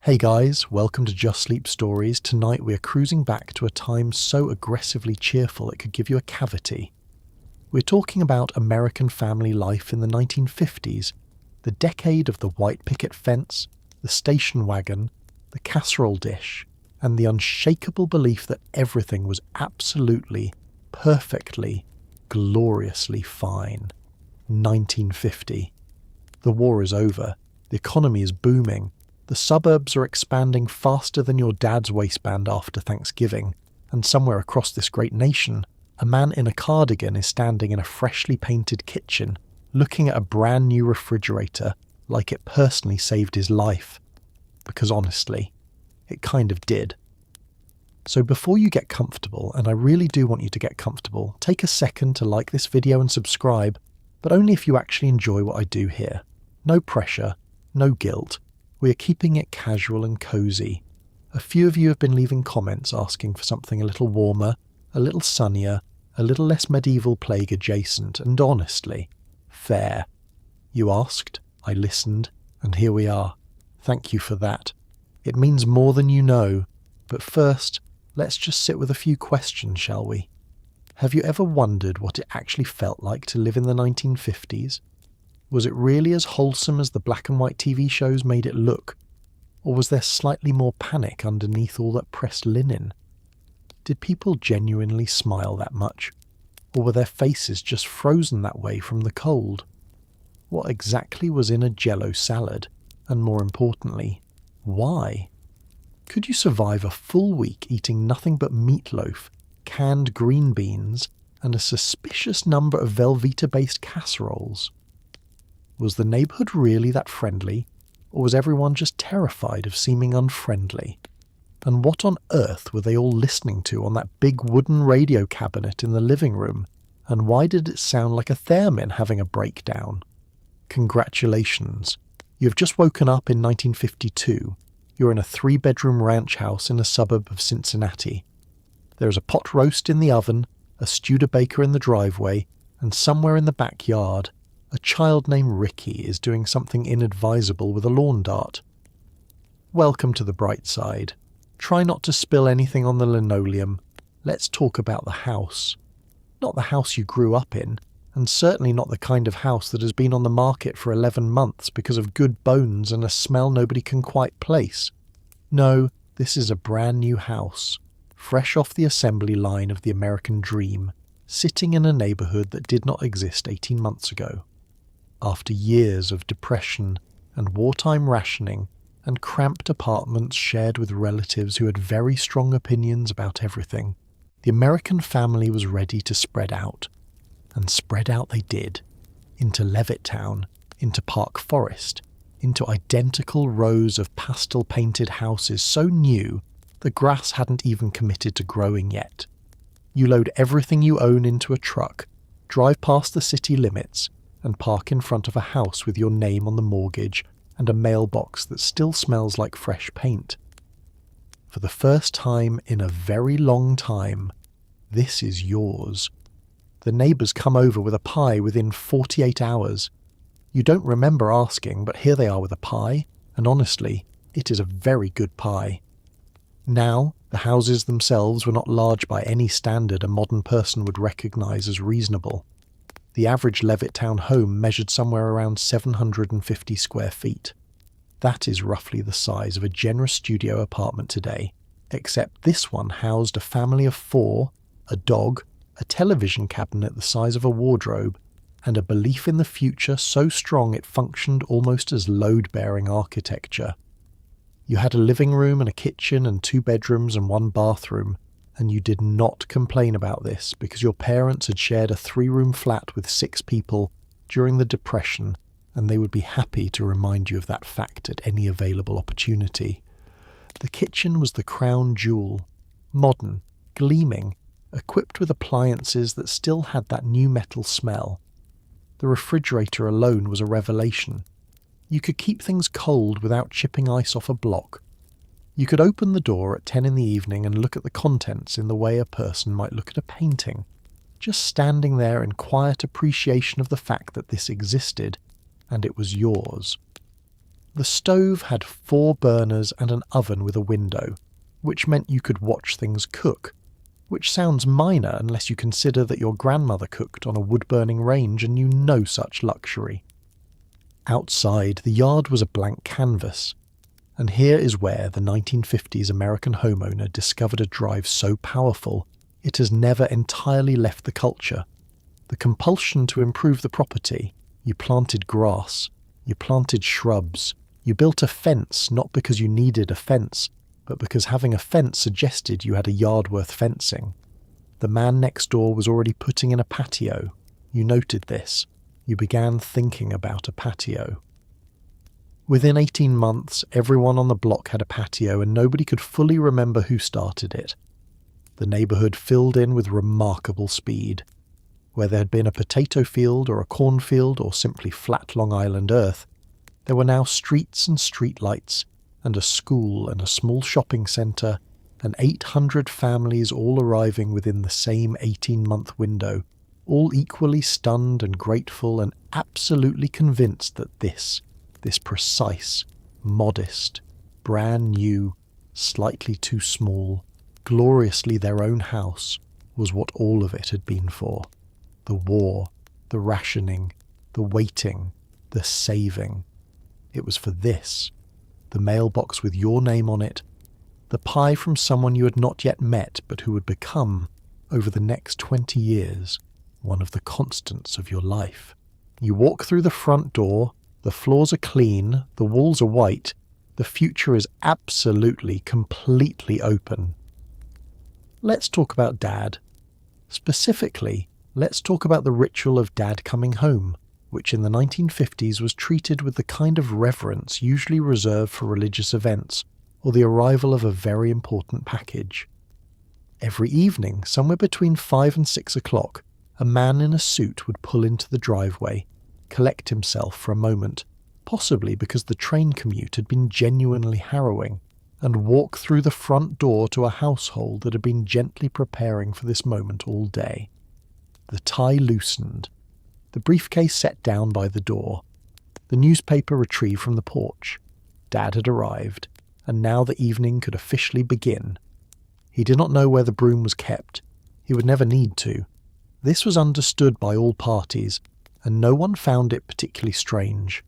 Hey guys, welcome to Just Sleep Stories. Tonight we are cruising back to a time so aggressively cheerful it could give you a cavity. We're talking about American family life in the 1950s, the decade of the white picket fence, the station wagon, the casserole dish, and the unshakable belief that everything was absolutely, perfectly, gloriously fine. 1950. The war is over, the economy is booming, the suburbs are expanding faster than your dad's waistband after Thanksgiving, and somewhere across this great nation, a man in a cardigan is standing in a freshly painted kitchen, looking at a brand new refrigerator like it personally saved his life. Because honestly, it kind of did. So before you get comfortable, and I really do want you to get comfortable, take a second to like this video and subscribe, but only if you actually enjoy what I do here. No pressure, no guilt. We are keeping it casual and cozy. A few of you have been leaving comments asking for something a little warmer, a little sunnier, a little less medieval plague adjacent, and honestly, fair. You asked, I listened, and here we are. Thank you for that. It means more than you know. But first, let's just sit with a few questions, shall we? Have you ever wondered what it actually felt like to live in the 1950s? Was it really as wholesome as the black and white TV shows made it look? Or was there slightly more panic underneath all that pressed linen? Did people genuinely smile that much? Or were their faces just frozen that way from the cold? What exactly was in a Jell-O salad? And more importantly, why? Could you survive a full week eating nothing but meatloaf, canned green beans, and a suspicious number of Velveeta-based casseroles? Was the neighbourhood really that friendly, or was everyone just terrified of seeming unfriendly? And what on earth were they all listening to on that big wooden radio cabinet in the living room, and why did it sound like a theremin having a breakdown? Congratulations, you've just woken up in 1952. You're in a 3-bedroom ranch house in a suburb of Cincinnati. There's a pot roast in the oven, a Studebaker in the driveway, and somewhere in the backyard, a child named Ricky is doing something inadvisable with a lawn dart. Welcome to the bright side. Try not to spill anything on the linoleum. Let's talk about the house. Not the house you grew up in, and certainly not the kind of house that has been on the market for 11 months because of good bones and a smell nobody can quite place. No, this is a brand new house, fresh off the assembly line of the American dream, sitting in a neighbourhood that did not exist 18 months ago. After years of depression and wartime rationing and cramped apartments shared with relatives who had very strong opinions about everything, the American family was ready to spread out. And spread out they did, into Levittown, into Park Forest, into identical rows of pastel-painted houses so new the grass hadn't even committed to growing yet. You load everything you own into a truck, drive past the city limits, and park in front of a house with your name on the mortgage and a mailbox that still smells like fresh paint. For the first time in a very long time, this is yours. The neighbours come over with a pie within 48 hours. You don't remember asking, but here they are with a pie, and honestly, it is a very good pie. Now, the houses themselves were not large by any standard a modern person would recognise as reasonable. The average Levittown home measured somewhere around 750 square feet. That is roughly the size of a generous studio apartment today, except this one housed a family of 4, a dog, a television cabinet the size of a wardrobe, and a belief in the future so strong it functioned almost as load-bearing architecture. You had a living room and a kitchen and 2 bedrooms and 1 bathroom, and you did not complain about this because your parents had shared a 3-room flat with 6 people during the Depression, and they would be happy to remind you of that fact at any available opportunity. The kitchen was the crown jewel, modern, gleaming, equipped with appliances that still had that new metal smell. The refrigerator alone was a revelation. You could keep things cold without chipping ice off a block. You could open the door at 10 in the evening and look at the contents in the way a person might look at a painting, just standing there in quiet appreciation of the fact that this existed, and it was yours. The stove had 4 burners and an oven with a window, which meant you could watch things cook, which sounds minor unless you consider that your grandmother cooked on a wood-burning range and knew no such luxury. Outside, the yard was a blank canvas, and here is where the 1950s American homeowner discovered a drive so powerful it has never entirely left the culture. The compulsion to improve the property. You planted grass, you planted shrubs, you built a fence not because you needed a fence, but because having a fence suggested you had a yard worth fencing. The man next door was already putting in a patio. You noted this. You began thinking about a patio. Within 18 months, everyone on the block had a patio and nobody could fully remember who started it. The neighbourhood filled in with remarkable speed. Where there had been a potato field or a cornfield or simply flat Long Island earth, there were now streets and streetlights, and a school and a small shopping centre, and 800 families all arriving within the same 18-month window, all equally stunned and grateful and absolutely convinced that this precise, modest, brand new, slightly too small, gloriously their own house was what all of it had been for. The war, the rationing, the waiting, the saving. It was for this. The mailbox with your name on it, the pie from someone you had not yet met but who would become, over the next 20 years, one of the constants of your life. You walk through the front door, the floors are clean, the walls are white, the future is absolutely, completely open. Let's talk about Dad. Specifically, let's talk about the ritual of Dad coming home, which in the 1950s was treated with the kind of reverence usually reserved for religious events or the arrival of a very important package. Every evening, somewhere between 5 and 6 o'clock, a man in a suit would pull into the driveway, collect himself for a moment, possibly because the train commute had been genuinely harrowing, and walk through the front door to a household that had been gently preparing for this moment all day. The tie loosened, the briefcase set down by the door, the newspaper retrieved from the porch. Dad had arrived, and now the evening could officially begin. He did not know where the broom was kept. He would never need to. This was understood by all parties, and no one found it particularly strange.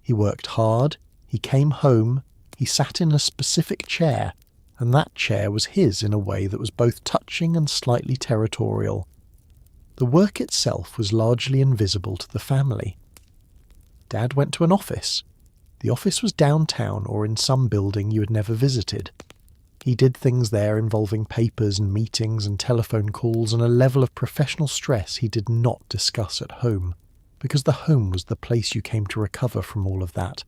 He worked hard, he came home, he sat in a specific chair, and that chair was his in a way that was both touching and slightly territorial. The work itself was largely invisible to the family. Dad went to an office. The office was downtown or in some building you had never visited. He did things there involving papers and meetings and telephone calls and a level of professional stress he did not discuss at home, because the home was the place you came to recover from all of that,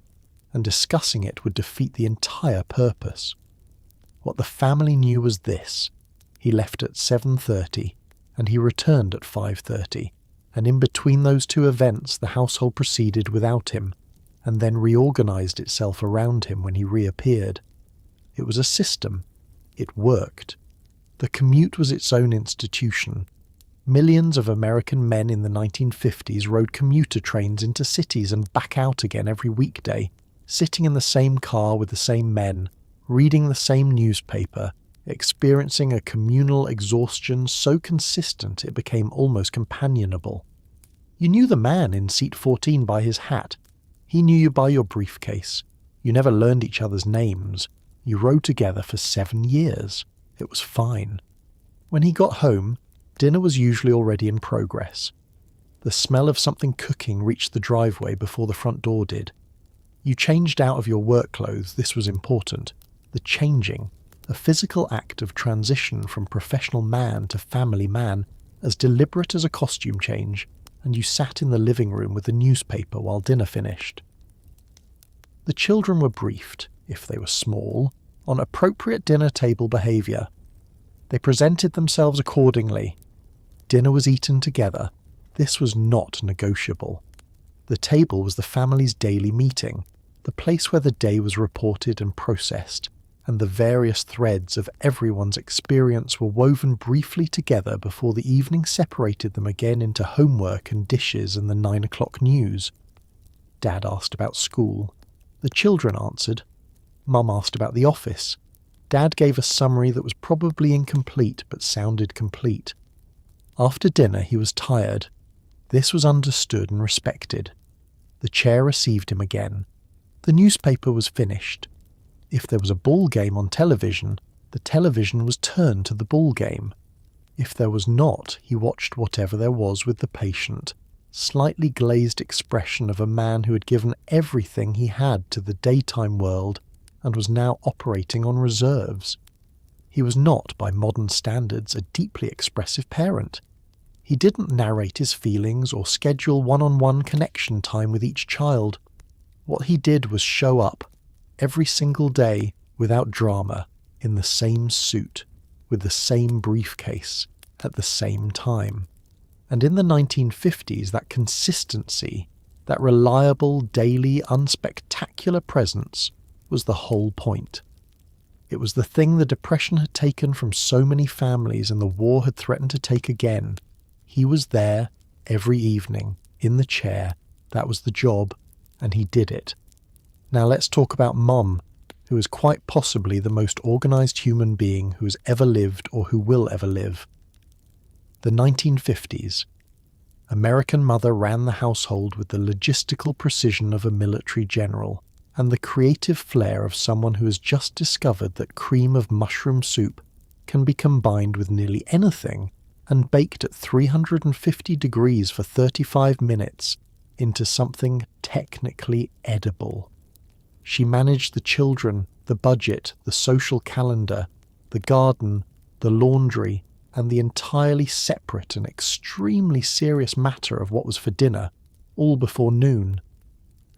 and discussing it would defeat the entire purpose. What the family knew was this: he left at 7:30, and he returned at 5:30, and in between those two events the household proceeded without him, and then reorganized itself around him when he reappeared. It was a system. It worked. The commute was its own institution. Millions of American men in the 1950s rode commuter trains into cities and back out again every weekday, sitting in the same car with the same men, reading the same newspaper, experiencing a communal exhaustion so consistent it became almost companionable. You knew the man in seat 14 by his hat. He knew you by your briefcase. You never learned each other's names. You rode together for 7 years. It was fine. When he got home, dinner was usually already in progress. The smell of something cooking reached the driveway before the front door did. You changed out of your work clothes. This was important. The changing, a physical act of transition from professional man to family man, as deliberate as a costume change, and you sat in the living room with the newspaper while dinner finished. The children were briefed, if they were small, on appropriate dinner table behaviour. They presented themselves accordingly. Dinner was eaten together. This was not negotiable. The table was the family's daily meeting, the place where the day was reported and processed, and the various threads of everyone's experience were woven briefly together before the evening separated them again into homework and dishes and the 9 o'clock news. Dad asked about school. The children answered. Mum asked about the office. Dad gave a summary that was probably incomplete but sounded complete. After dinner he was tired. This was understood and respected. The chair received him again. The newspaper was finished. If there was a ball game on television, the television was turned to the ball game. If there was not, he watched whatever there was with the patient, slightly glazed expression of a man who had given everything he had to the daytime world and was now operating on reserves. He was not, by modern standards, a deeply expressive parent. He didn't narrate his feelings or schedule one-on-one connection time with each child. What he did was show up, every single day, without drama, in the same suit, with the same briefcase, at the same time. And in the 1950s, that consistency, that reliable, daily, unspectacular presence, was the whole point. It was the thing the Depression had taken from so many families and the war had threatened to take again. He was there, every evening, in the chair. That was the job, and he did it. Now let's talk about Mum, who is quite possibly the most organised human being who has ever lived or who will ever live. The 1950s. American mother ran the household with the logistical precision of a military general, and the creative flair of someone who has just discovered that cream of mushroom soup can be combined with nearly anything and baked at 350 degrees for 35 minutes into something technically edible. She managed the children, the budget, the social calendar, the garden, the laundry, and the entirely separate and extremely serious matter of what was for dinner, all before noon.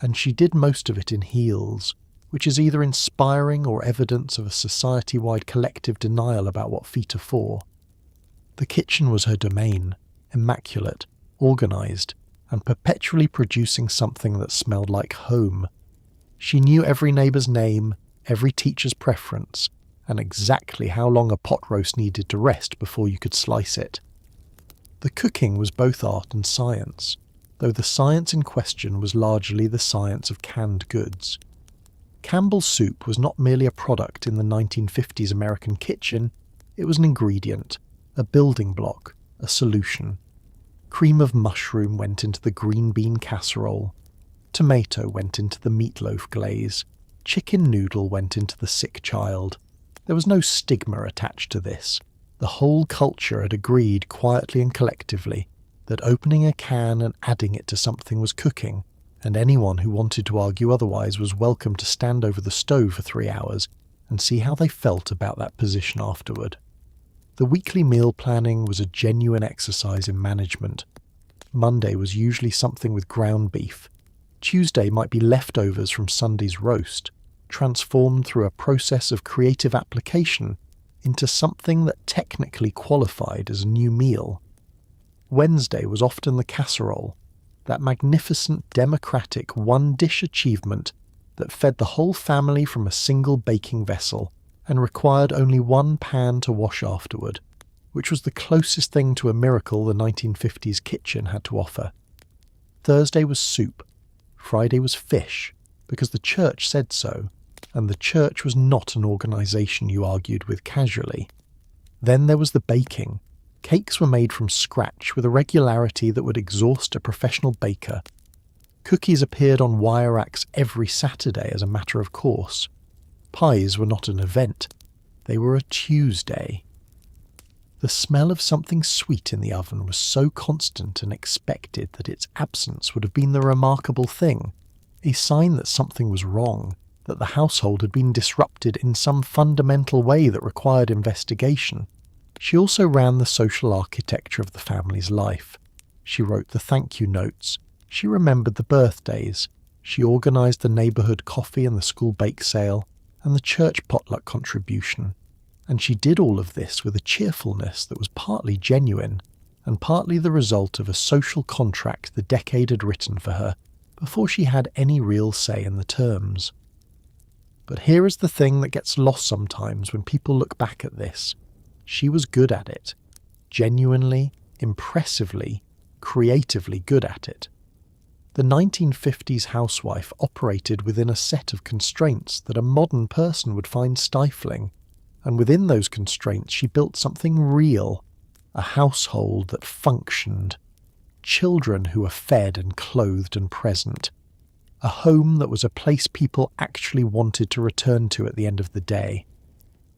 And she did most of it in heels, which is either inspiring or evidence of a society-wide collective denial about what feet are for. The kitchen was her domain, immaculate, organised, and perpetually producing something that smelled like home. She knew every neighbour's name, every teacher's preference, and exactly how long a pot roast needed to rest before you could slice it. The cooking was both art and science, though the science in question was largely the science of canned goods. Campbell's soup was not merely a product in the 1950s American kitchen, it was an ingredient, a building block, a solution. Cream of mushroom went into the green bean casserole. Tomato went into the meatloaf glaze. Chicken noodle went into the sick child. There was no stigma attached to this. The whole culture had agreed quietly and collectively that opening a can and adding it to something was cooking, and anyone who wanted to argue otherwise was welcome to stand over the stove for 3 hours and see how they felt about that position afterward. The weekly meal planning was a genuine exercise in management. Monday was usually something with ground beef. Tuesday might be leftovers from Sunday's roast, transformed through a process of creative application into something that technically qualified as a new meal. Wednesday was often the casserole, that magnificent democratic one-dish achievement that fed the whole family from a single baking vessel and required only one pan to wash afterward, which was the closest thing to a miracle the 1950s kitchen had to offer. Thursday was soup. Friday was fish, because the church said so, and the church was not an organisation you argued with casually. Then there was the baking. Cakes were made from scratch with a regularity that would exhaust a professional baker. Cookies appeared on wire racks every Saturday as a matter of course. Pies were not an event, they were a Tuesday. The smell of something sweet in the oven was so constant and expected that its absence would have been the remarkable thing, a sign that something was wrong, that the household had been disrupted in some fundamental way that required investigation. She also ran the social architecture of the family's life. She wrote the thank you notes, she remembered the birthdays, she organised the neighbourhood coffee and the school bake sale, and the church potluck contribution. And she did all of this with a cheerfulness that was partly genuine, and partly the result of a social contract the decade had written for her, before she had any real say in the terms. But here is the thing that gets lost sometimes when people look back at this. She was good at it. Genuinely, impressively, creatively good at it. The 1950s housewife operated within a set of constraints that a modern person would find stifling, and within those constraints she built something real, a household that functioned, children who were fed and clothed and present, a home that was a place people actually wanted to return to at the end of the day.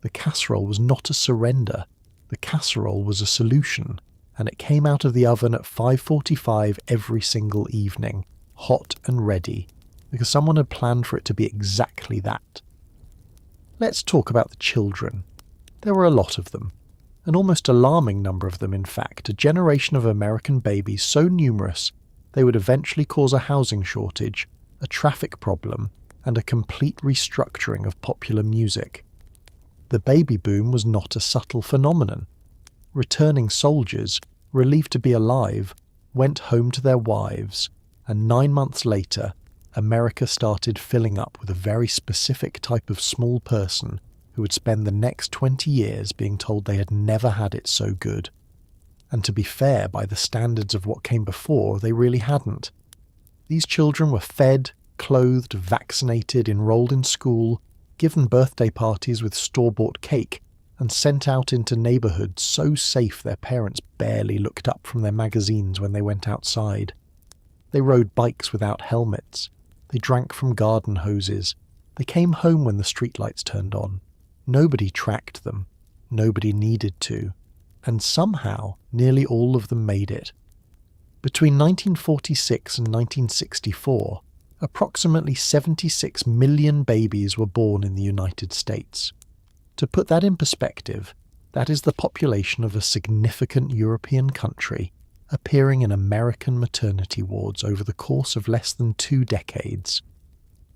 The casserole was not a surrender, the casserole was a solution, and it came out of the oven at 5:45 every single evening, hot and ready, because someone had planned for it to be exactly that. Let's talk about the children. There were a lot of them, an almost alarming number of them in fact, a generation of American babies so numerous they would eventually cause a housing shortage, a traffic problem, and a complete restructuring of popular music. The baby boom was not a subtle phenomenon. Returning soldiers, relieved to be alive, went home to their wives, and 9 months later, America started filling up with a very specific type of small person who would spend the next 20 years being told they had never had it so good. And to be fair, by the standards of what came before, they really hadn't. These children were fed, clothed, vaccinated, enrolled in school, given birthday parties with store-bought cake, and sent out into neighbourhoods so safe their parents barely looked up from their magazines when they went outside. They rode bikes without helmets. They drank from garden hoses. They came home when the streetlights turned on. Nobody tracked them. Nobody needed to. And somehow, nearly all of them made it. Between 1946 and 1964, approximately 76 million babies were born in the United States. To put that in perspective, that is the population of a significant European country appearing in American maternity wards over the course of less than 2 decades.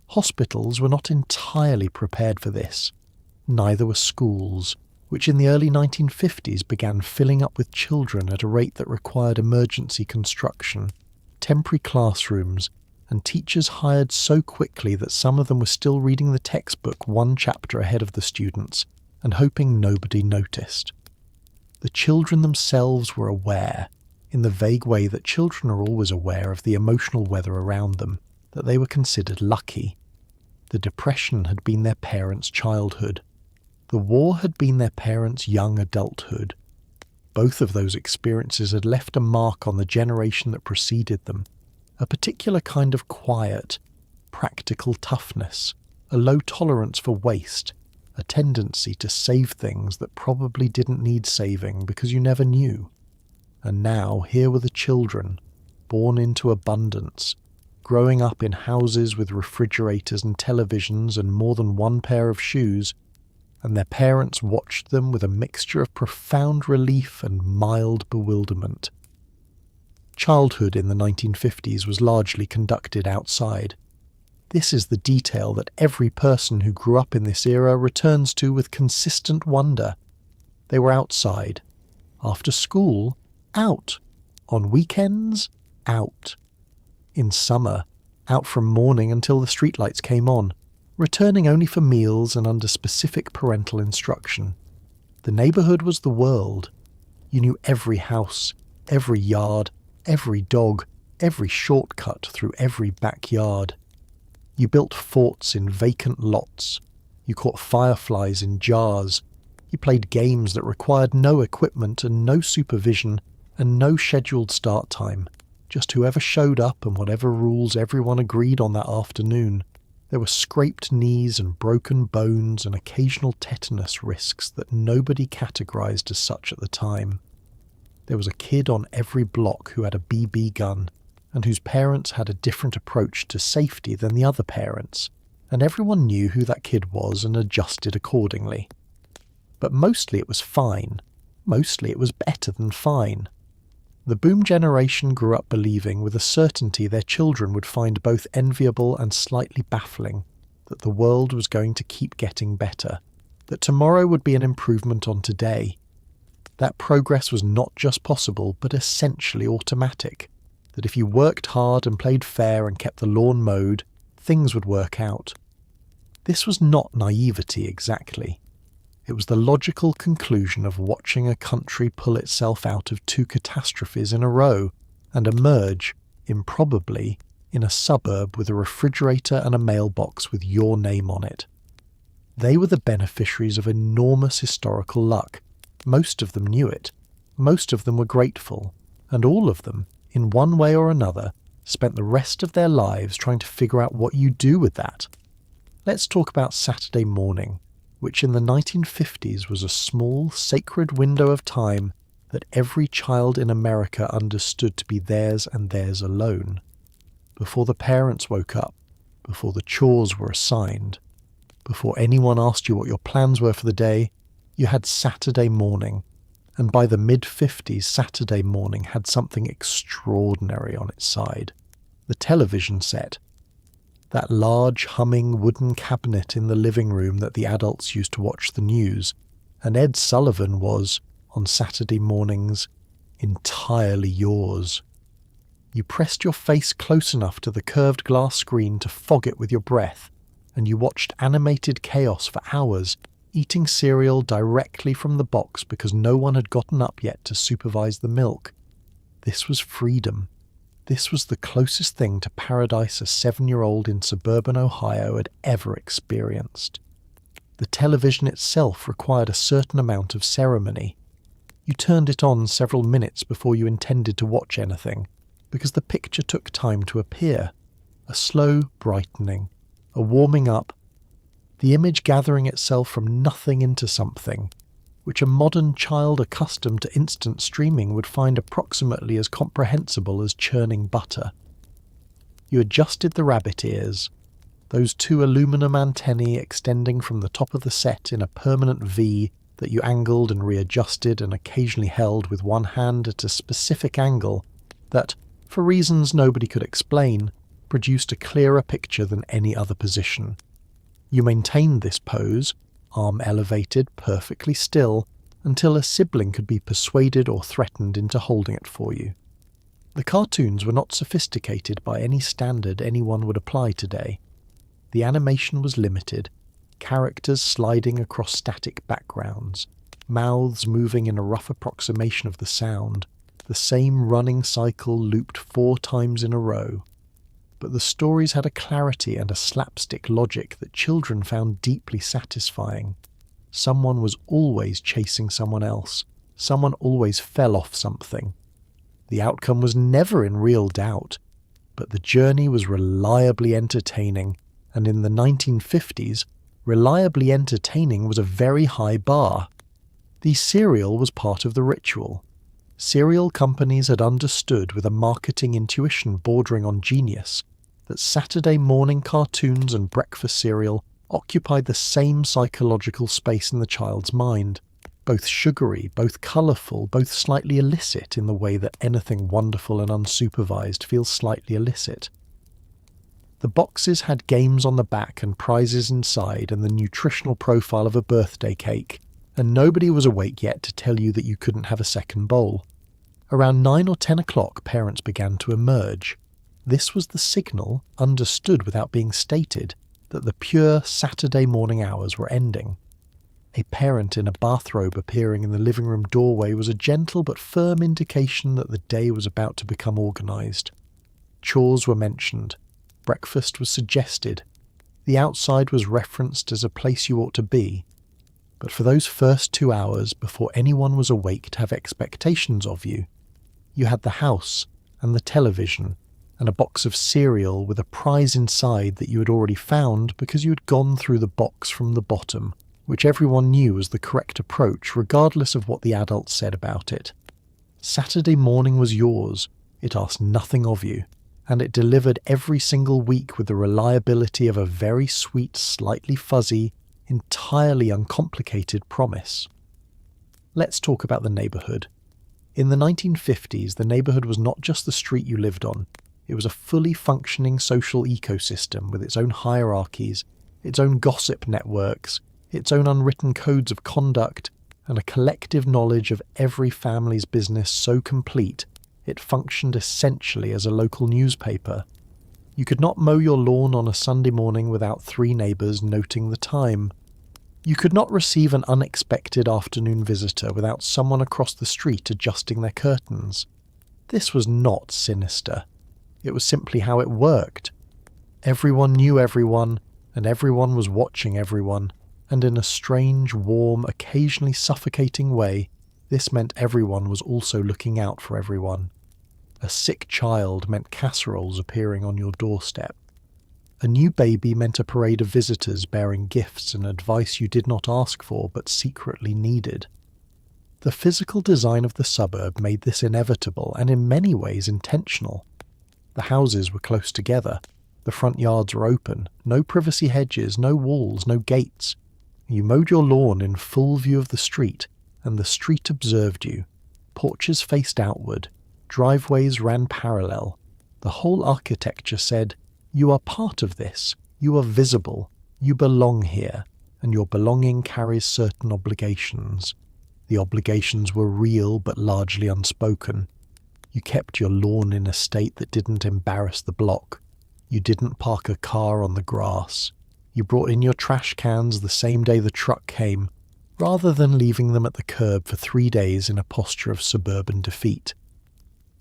Hospitals were not entirely prepared for this. Neither were schools, which in the early 1950s began filling up with children at a rate that required emergency construction, temporary classrooms, and teachers hired so quickly that some of them were still reading the textbook 1 chapter ahead of the students and hoping nobody noticed. The children themselves were aware, in the vague way that children are always aware of the emotional weather around them, that they were considered lucky. The Depression had been their parents' childhood. The war had been their parents' young adulthood. Both of those experiences had left a mark on the generation that preceded them, a particular kind of quiet, practical toughness, a low tolerance for waste, a tendency to save things that probably didn't need saving because you never knew. And now here were the children, born into abundance, growing up in houses with refrigerators and televisions and more than 1 pair of shoes, and their parents watched them with a mixture of profound relief and mild bewilderment. Childhood in the 1950s was largely conducted outside. This is the detail that every person who grew up in this era returns to with consistent wonder. They were outside. After school, out. On weekends, out. In summer, out from morning until the streetlights came on, returning only for meals and under specific parental instruction. The neighbourhood was the world. You knew every house, every yard, every dog, every shortcut through every backyard. You built forts in vacant lots. You caught fireflies in jars. You played games that required no equipment and no supervision and no scheduled start time, just whoever showed up and whatever rules everyone agreed on that afternoon. There were scraped knees and broken bones and occasional tetanus risks that nobody categorized as such at the time. There was a kid on every block who had a BB gun, and whose parents had a different approach to safety than the other parents, and everyone knew who that kid was and adjusted accordingly. But mostly it was fine. Mostly it was better than fine. The boom generation grew up believing with a certainty their children would find both enviable and slightly baffling that the world was going to keep getting better, that tomorrow would be an improvement on today. That progress was not just possible, but essentially automatic, that if you worked hard and played fair and kept the lawn mowed, things would work out. This was not naivety exactly. It was the logical conclusion of watching a country pull itself out of 2 catastrophes in a row and emerge, improbably, in a suburb with a refrigerator and a mailbox with your name on it. They were the beneficiaries of enormous historical luck. Most of them knew it. Most of them were grateful. And all of them, in one way or another, spent the rest of their lives trying to figure out what you do with that. Let's talk about Saturday morning, which in the 1950s was a small, sacred window of time that every child in America understood to be theirs and theirs alone. Before the parents woke up, before the chores were assigned, before anyone asked you what your plans were for the day, you had Saturday morning. And by the mid-50s, Saturday morning had something extraordinary on its side. The television set. That large, humming wooden cabinet in the living room that the adults used to watch the news. And Ed Sullivan was, on Saturday mornings, entirely yours. You pressed your face close enough to the curved glass screen to fog it with your breath, and you watched animated chaos for hours, eating cereal directly from the box because no one had gotten up yet to supervise the milk. This was freedom. This was the closest thing to paradise a 7-year-old in suburban Ohio had ever experienced. The television itself required a certain amount of ceremony. You turned it on several minutes before you intended to watch anything, because the picture took time to appear. A slow brightening, a warming up, the image gathering itself from nothing into something, which a modern child accustomed to instant streaming would find approximately as comprehensible as churning butter. You adjusted the rabbit ears, those 2 aluminum antennae extending from the top of the set in a permanent V that you angled and readjusted and occasionally held with one hand at a specific angle that, for reasons nobody could explain, produced a clearer picture than any other position. You maintained this pose, arm elevated, perfectly still, until a sibling could be persuaded or threatened into holding it for you. The cartoons were not sophisticated by any standard anyone would apply today. The animation was limited, characters sliding across static backgrounds, mouths moving in a rough approximation of the sound, the same running cycle looped 4 times in a row. But the stories had a clarity and a slapstick logic that children found deeply satisfying. Someone was always chasing someone else. Someone always fell off something. The outcome was never in real doubt, but the journey was reliably entertaining, and in the 1950s, reliably entertaining was a very high bar. The cereal was part of the ritual. Cereal companies had understood with a marketing intuition bordering on genius that Saturday morning cartoons and breakfast cereal occupied the same psychological space in the child's mind, both sugary, both colourful, both slightly illicit in the way that anything wonderful and unsupervised feels slightly illicit. The boxes had games on the back and prizes inside and the nutritional profile of a birthday cake, and nobody was awake yet to tell you that you couldn't have a second bowl. Around 9 or 10 o'clock, parents began to emerge. This was the signal, understood without being stated, that the pure Saturday morning hours were ending. A parent in a bathrobe appearing in the living room doorway was a gentle but firm indication that the day was about to become organised. Chores were mentioned. Breakfast was suggested. The outside was referenced as a place you ought to be. But for those first 2 hours, before anyone was awake to have expectations of you, you had the house and the television and a box of cereal with a prize inside that you had already found because you had gone through the box from the bottom, which everyone knew was the correct approach regardless of what the adults said about it. Saturday morning was yours. It asked nothing of you, and it delivered every single week with the reliability of a very sweet, slightly fuzzy, entirely uncomplicated promise. Let's talk about the neighbourhood. In the 1950s, the neighbourhood was not just the street you lived on. It was a fully functioning social ecosystem with its own hierarchies, its own gossip networks, its own unwritten codes of conduct, and a collective knowledge of every family's business so complete it functioned essentially as a local newspaper. You could not mow your lawn on a Sunday morning without 3 neighbours noting the time. You could not receive an unexpected afternoon visitor without someone across the street adjusting their curtains. This was not sinister. It was simply how it worked. Everyone knew everyone, and everyone was watching everyone, and in a strange, warm, occasionally suffocating way, this meant everyone was also looking out for everyone. A sick child meant casseroles appearing on your doorstep. A new baby meant a parade of visitors bearing gifts and advice you did not ask for but secretly needed. The physical design of the suburb made this inevitable and in many ways intentional. The houses were close together. The front yards were open. No privacy hedges, no walls, no gates. You mowed your lawn in full view of the street, and the street observed you. Porches faced outward. Driveways ran parallel. The whole architecture said, "You are part of this. You are visible. You belong here, and your belonging carries certain obligations." The obligations were real but largely unspoken. You kept your lawn in a state that didn't embarrass the block. You didn't park a car on the grass. You brought in your trash cans the same day the truck came, rather than leaving them at the curb for 3 days in a posture of suburban defeat.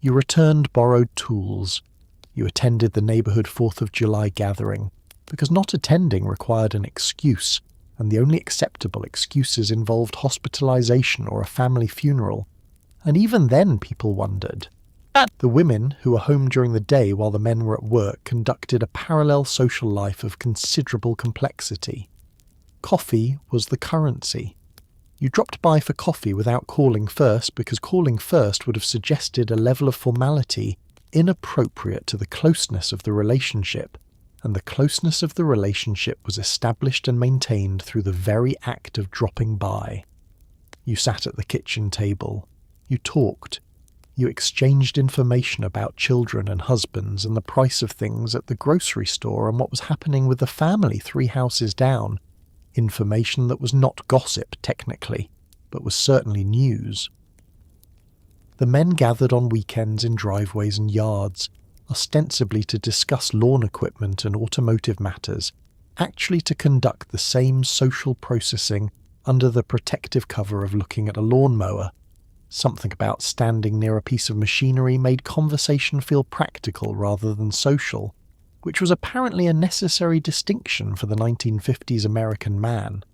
You returned borrowed tools. You attended the neighbourhood 4th of July gathering, because not attending required an excuse, and the only acceptable excuses involved hospitalization or a family funeral. And even then people wondered. The women, who were home during the day while the men were at work, conducted a parallel social life of considerable complexity. Coffee was the currency. You dropped by for coffee without calling first, because calling first would have suggested a level of formality inappropriate to the closeness of the relationship, and the closeness of the relationship was established and maintained through the very act of dropping by. You sat at the kitchen table. You talked. You exchanged information about children and husbands and the price of things at the grocery store and what was happening with the family 3 houses down. Information that was not gossip, technically, but was certainly news. The men gathered on weekends in driveways and yards, ostensibly to discuss lawn equipment and automotive matters, actually to conduct the same social processing under the protective cover of looking at a lawnmower. Something about standing near a piece of machinery made conversation feel practical rather than social, which was apparently a necessary distinction for the 1950s American man.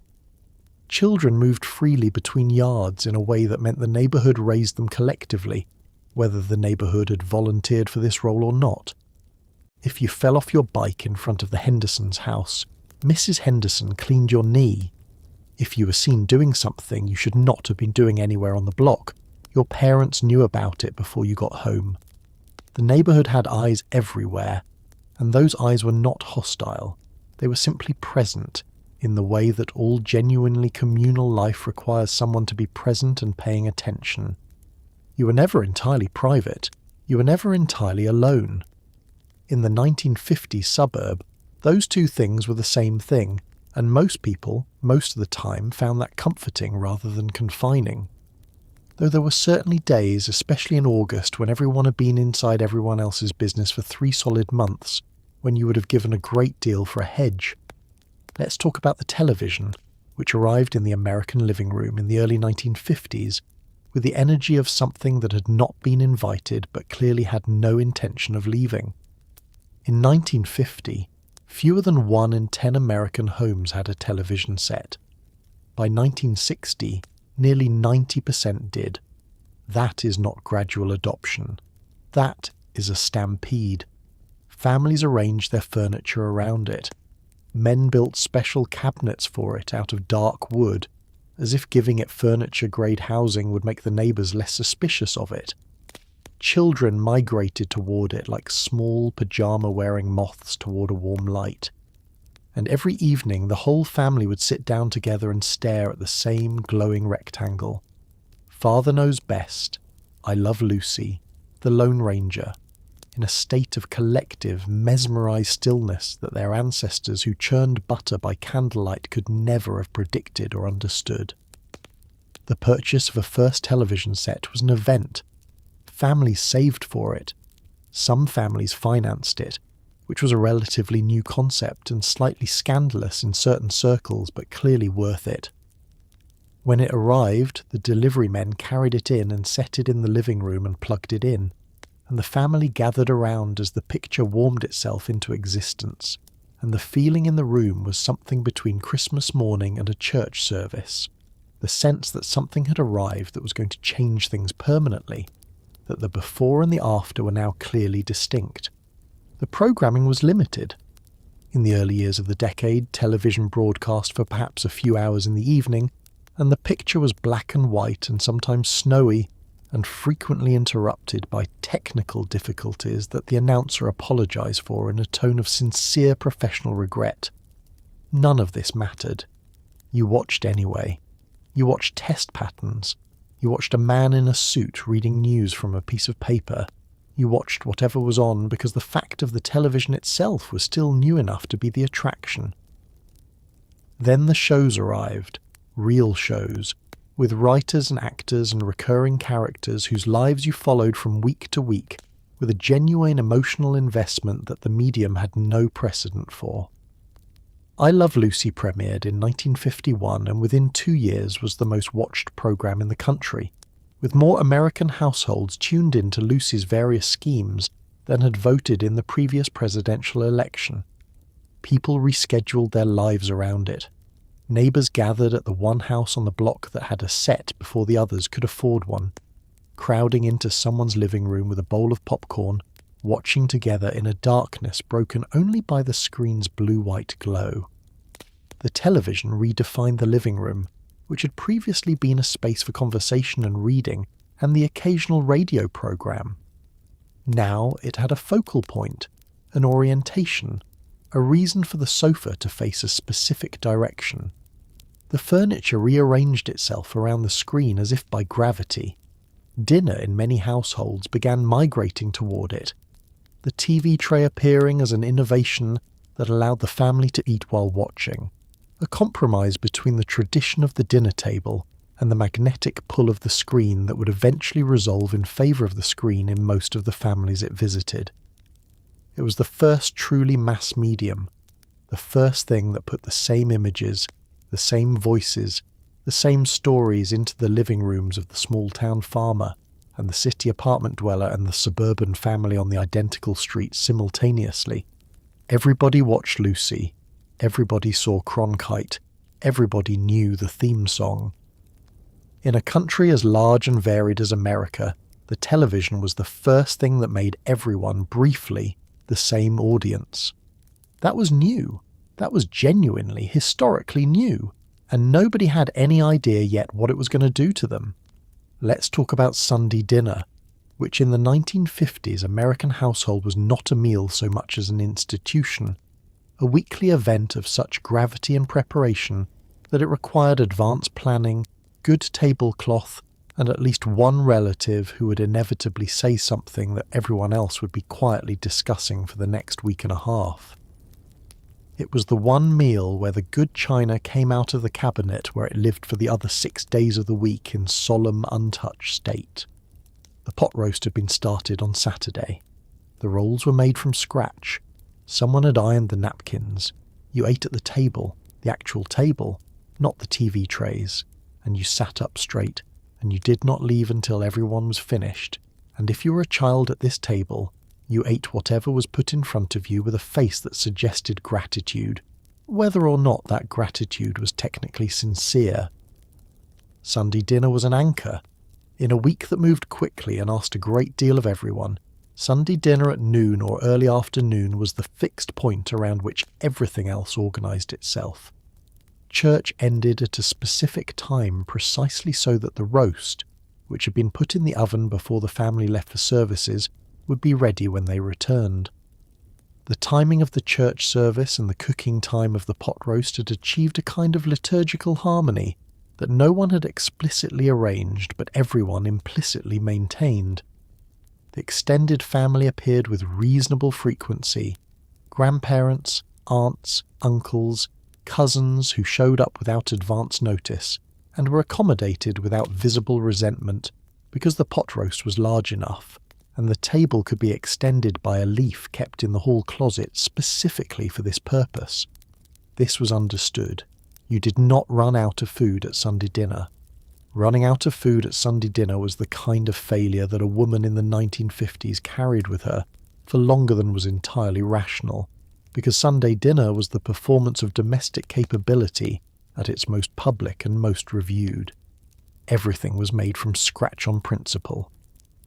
Children moved freely between yards in a way that meant the neighbourhood raised them collectively, whether the neighbourhood had volunteered for this role or not. If you fell off your bike in front of the Hendersons' house, Mrs. Henderson cleaned your knee. If you were seen doing something you should not have been doing anywhere on the block, your parents knew about it before you got home. The neighbourhood had eyes everywhere, and those eyes were not hostile. They were simply present, in the way that all genuinely communal life requires someone to be present and paying attention. You were never entirely private. You were never entirely alone. In the 1950s suburb, those two things were the same thing, and most people, most of the time, found that comforting rather than confining. Though there were certainly days, especially in August, when everyone had been inside everyone else's business for 3 solid months, when you would have given a great deal for a hedge. Let's talk about the television, which arrived in the American living room in the early 1950s, with the energy of something that had not been invited but clearly had no intention of leaving. In 1950, fewer than 1 in 10 American homes had a television set. By 1960, nearly 90% did. That is not gradual adoption. That is a stampede. Families arranged their furniture around it. Men built special cabinets for it out of dark wood, as if giving it furniture-grade housing would make the neighbours less suspicious of it. Children migrated toward it like small pyjama-wearing moths toward a warm light. And every evening the whole family would sit down together and stare at the same glowing rectangle. Father Knows Best, I Love Lucy, The Lone Ranger, in a state of collective, mesmerised stillness that their ancestors who churned butter by candlelight could never have predicted or understood. The purchase of a first television set was an event. Families saved for it. Some families financed it, which was a relatively new concept and slightly scandalous in certain circles, but clearly worth it. When it arrived, the delivery men carried it in and set it in the living room and plugged it in. and the family gathered around as the picture warmed itself into existence, and the feeling in the room was something between Christmas morning and a church service. The sense that something had arrived that was going to change things permanently, that the before and the after were now clearly distinct. The programming was limited. In the early years of the decade, television broadcast for perhaps a few hours in the evening, and the picture was black and white and sometimes snowy, and frequently interrupted by technical difficulties that the announcer apologised for in a tone of sincere professional regret. None of this mattered. You watched anyway. You watched test patterns. You watched a man in a suit reading news from a piece of paper. You watched whatever was on because the fact of the television itself was still new enough to be the attraction. Then the shows arrived, real shows, with writers and actors and recurring characters whose lives you followed from week to week, with a genuine emotional investment that the medium had no precedent for. I Love Lucy premiered in 1951 and within 2 years was the most watched programme in the country, with more American households tuned in to Lucy's various schemes than had voted in the previous presidential election. People rescheduled their lives around it. Neighbours gathered at the one house on the block that had a set before the others could afford one, crowding into someone's living room with a bowl of popcorn, watching together in a darkness broken only by the screen's blue-white glow. The television redefined the living room, which had previously been a space for conversation and reading, and the occasional radio programme. Now it had a focal point, an orientation, a reason for the sofa to face a specific direction. The furniture rearranged itself around the screen as if by gravity. Dinner in many households began migrating toward it, the TV tray appearing as an innovation that allowed the family to eat while watching, a compromise between the tradition of the dinner table and the magnetic pull of the screen that would eventually resolve in favour of the screen in most of the families it visited. It was the first truly mass medium, the first thing that put the same images, the same voices, the same stories into the living rooms of the small-town farmer and the city apartment dweller and the suburban family on the identical street simultaneously. Everybody watched Lucy. Everybody saw Cronkite. Everybody knew the theme song. In a country as large and varied as America, the television was the first thing that made everyone, briefly, the same audience. That was new. That was genuinely, historically new, and nobody had any idea yet what it was going to do to them. Let's talk about Sunday dinner, which in the 1950s American household was not a meal so much as an institution, a weekly event of such gravity and preparation that it required advanced planning, good tablecloth, and at least one relative who would inevitably say something that everyone else would be quietly discussing for the next week and a half. It was the one meal where the good china came out of the cabinet where it lived for the other 6 days of the week in solemn, untouched state. The pot roast had been started on Saturday. The rolls were made from scratch. Someone had ironed the napkins. You ate at the table, the actual table, not the TV trays, and you sat up straight, and you did not leave until everyone was finished, and if you were a child at this table, you ate whatever was put in front of you with a face that suggested gratitude, whether or not that gratitude was technically sincere. Sunday dinner was an anchor. In a week that moved quickly and asked a great deal of everyone, Sunday dinner at noon or early afternoon was the fixed point around which everything else organised itself. Church ended at a specific time precisely so that the roast, which had been put in the oven before the family left for services, would be ready when they returned. The timing of the church service and the cooking time of the pot roast had achieved a kind of liturgical harmony that no one had explicitly arranged but everyone implicitly maintained. The extended family appeared with reasonable frequency. Grandparents, aunts, uncles, cousins who showed up without advance notice and were accommodated without visible resentment because the pot roast was large enough and the table could be extended by a leaf kept in the hall closet specifically for this purpose. This was understood. You did not run out of food at Sunday dinner. Running out of food at Sunday dinner was the kind of failure that a woman in the 1950s carried with her for longer than was entirely rational, because Sunday dinner was the performance of domestic capability at its most public and most reviewed. Everything was made from scratch on principle.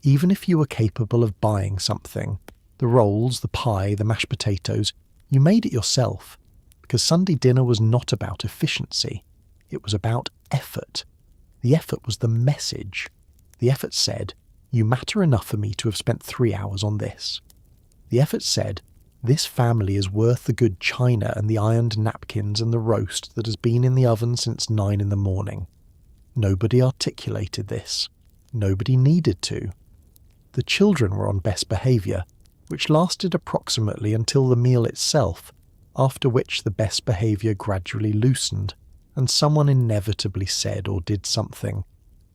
Even if you were capable of buying something, the rolls, the pie, the mashed potatoes, you made it yourself, because Sunday dinner was not about efficiency. It was about effort. The effort was the message. The effort said, "You matter enough for me to have spent 3 hours on this." The effort said, "This family is worth the good china and the ironed napkins and the roast that has been in the oven since 9 in the morning." Nobody articulated this. Nobody needed to. The children were on best behaviour, which lasted approximately until the meal itself, after which the best behaviour gradually loosened, and someone inevitably said or did something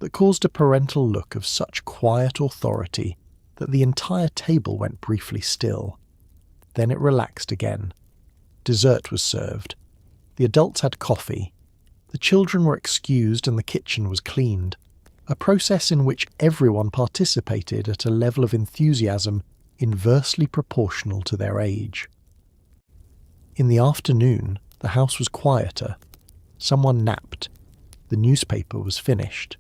that caused a parental look of such quiet authority that the entire table went briefly still. Then it relaxed again. Dessert was served. The adults had coffee. The children were excused and the kitchen was cleaned, a process in which everyone participated at a level of enthusiasm inversely proportional to their age. In the afternoon, the house was quieter. Someone napped. The newspaper was finished.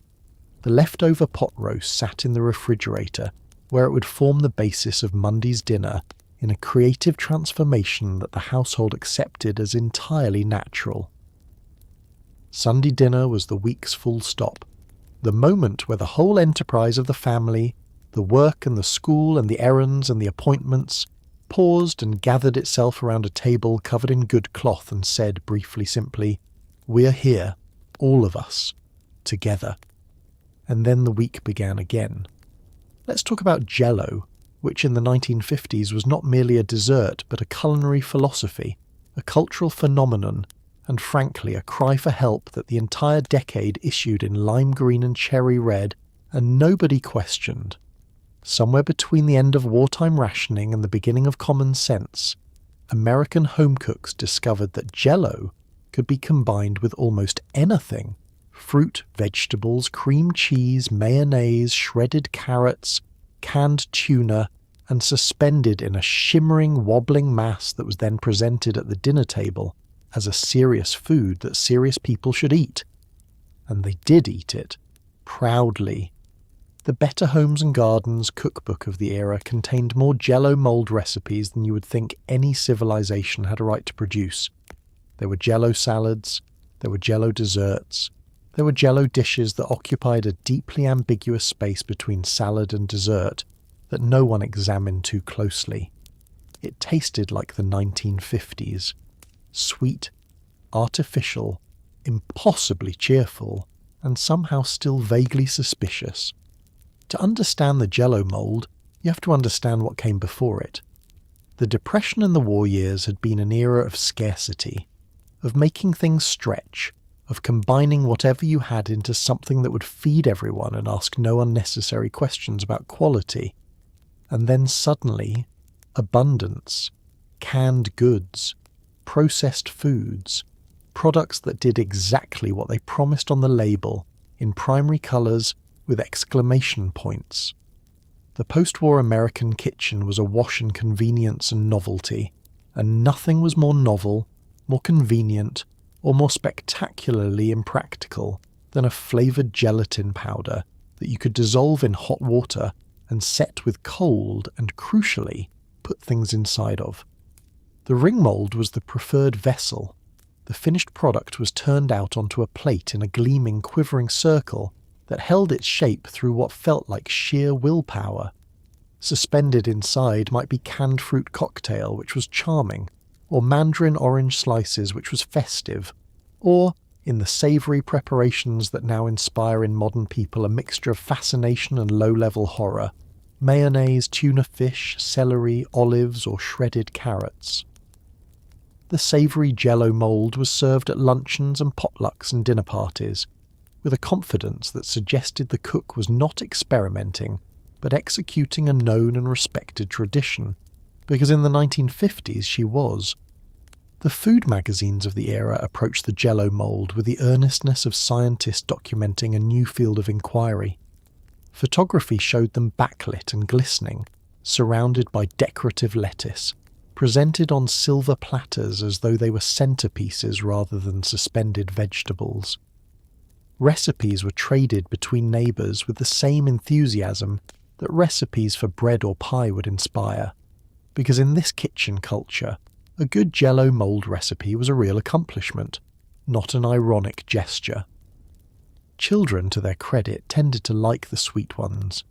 The leftover pot roast sat in the refrigerator, where it would form the basis of Monday's dinner in a creative transformation that the household accepted as entirely natural. Sunday dinner was the week's full stop, the moment where the whole enterprise of the family, the work and the school and the errands and the appointments, paused and gathered itself around a table covered in good cloth and said briefly simply, "We're here, all of us, together." And then the week began again. Let's talk about Jell-O, which in the 1950s was not merely a dessert but a culinary philosophy, a cultural phenomenon, and frankly a cry for help that the entire decade issued in lime green and cherry red, and nobody questioned. Somewhere between the end of wartime rationing and the beginning of common sense, American home cooks discovered that Jell-O could be combined with almost anything: fruit, vegetables, cream cheese, mayonnaise, shredded carrots, canned tuna, and suspended in a shimmering, wobbling mass that was then presented at the dinner table as a serious food that serious people should eat. And they did eat it, proudly. The Better Homes and Gardens cookbook of the era contained more Jell-O mold recipes than you would think any civilization had a right to produce. There were Jell-O salads, there were Jell-O desserts, there were Jell-O dishes that occupied a deeply ambiguous space between salad and dessert that no one examined too closely. It tasted like the 1950s. Sweet, artificial, impossibly cheerful, and somehow still vaguely suspicious. To understand the Jell-O mold, you have to understand what came before it. The Depression and the war years had been an era of scarcity, of making things stretch, of combining whatever you had into something that would feed everyone and ask no unnecessary questions about quality. And then suddenly, abundance, canned goods, processed foods, products that did exactly what they promised on the label, in primary colours with exclamation points. The post-war American kitchen was awash in convenience and novelty, and nothing was more novel, more convenient, or more spectacularly impractical than a flavoured gelatin powder that you could dissolve in hot water and set with cold and, crucially, put things inside of. The ring mould was the preferred vessel. The finished product was turned out onto a plate in a gleaming, quivering circle that held its shape through what felt like sheer willpower. Suspended inside might be canned fruit cocktail, which was charming, or mandarin orange slices, which was festive, or, in the savoury preparations that now inspire in modern people a mixture of fascination and low-level horror, mayonnaise, tuna fish, celery, olives, or shredded carrots. The savoury Jell-O mould was served at luncheons and potlucks and dinner parties, with a confidence that suggested the cook was not experimenting, but executing a known and respected tradition, because in the 1950s she was. The food magazines of the era approached the Jell-O mold with the earnestness of scientists documenting a new field of inquiry. Photography showed them backlit and glistening, surrounded by decorative lettuce, presented on silver platters as though they were centerpieces rather than suspended vegetables. Recipes were traded between neighbours with the same enthusiasm that recipes for bread or pie would inspire, because in this kitchen culture, a good Jell-O mould recipe was a real accomplishment, not an ironic gesture. Children, to their credit, tended to like the sweet ones.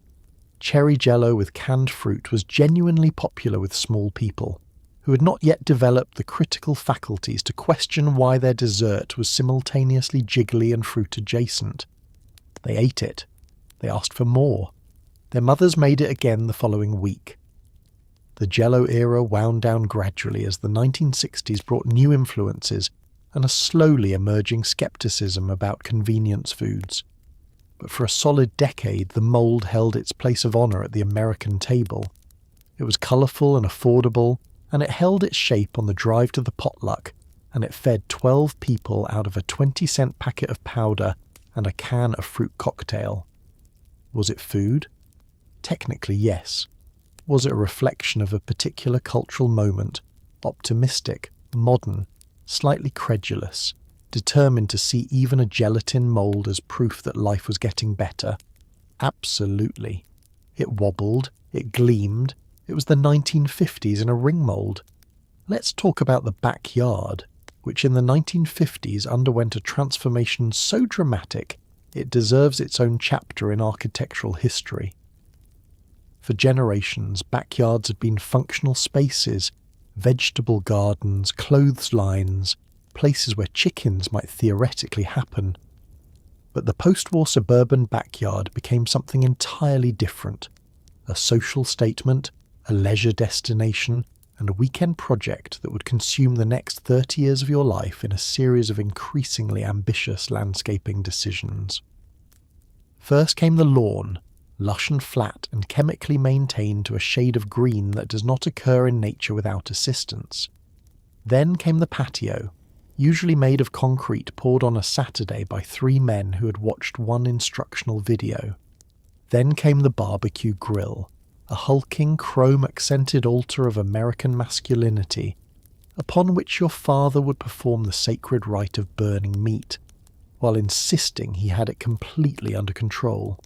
Cherry Jell-O with canned fruit was genuinely popular with small people, who had not yet developed the critical faculties to question why their dessert was simultaneously jiggly and fruit-adjacent. They ate it. They asked for more. Their mothers made it again the following week. The Jell-O era wound down gradually as the 1960s brought new influences and a slowly emerging skepticism about convenience foods. But for a solid decade, the mould held its place of honour at the American table. It was colourful and affordable, and it held its shape on the drive to the potluck, and it fed 12 people out of a 20-cent packet of powder and a can of fruit cocktail. Was it food? Technically, yes. Was it a reflection of a particular cultural moment, optimistic, modern, slightly credulous, determined to see even a gelatin mould as proof that life was getting better? Absolutely. It wobbled, it gleamed, it was the 1950s in a ring mould. Let's talk about the backyard, which in the 1950s underwent a transformation so dramatic it deserves its own chapter in architectural history. For generations, backyards had been functional spaces, vegetable gardens, clothes lines, places where chickens might theoretically happen. But the post-war suburban backyard became something entirely different. A social statement, a leisure destination, and a weekend project that would consume the next 30 years of your life in a series of increasingly ambitious landscaping decisions. First came the lawn, lush and flat and chemically maintained to a shade of green that does not occur in nature without assistance. Then came the patio, usually made of concrete poured on a Saturday by 3 men who had watched one instructional video. Then came the barbecue grill, a hulking chrome-accented altar of American masculinity, upon which your father would perform the sacred rite of burning meat, while insisting he had it completely under control.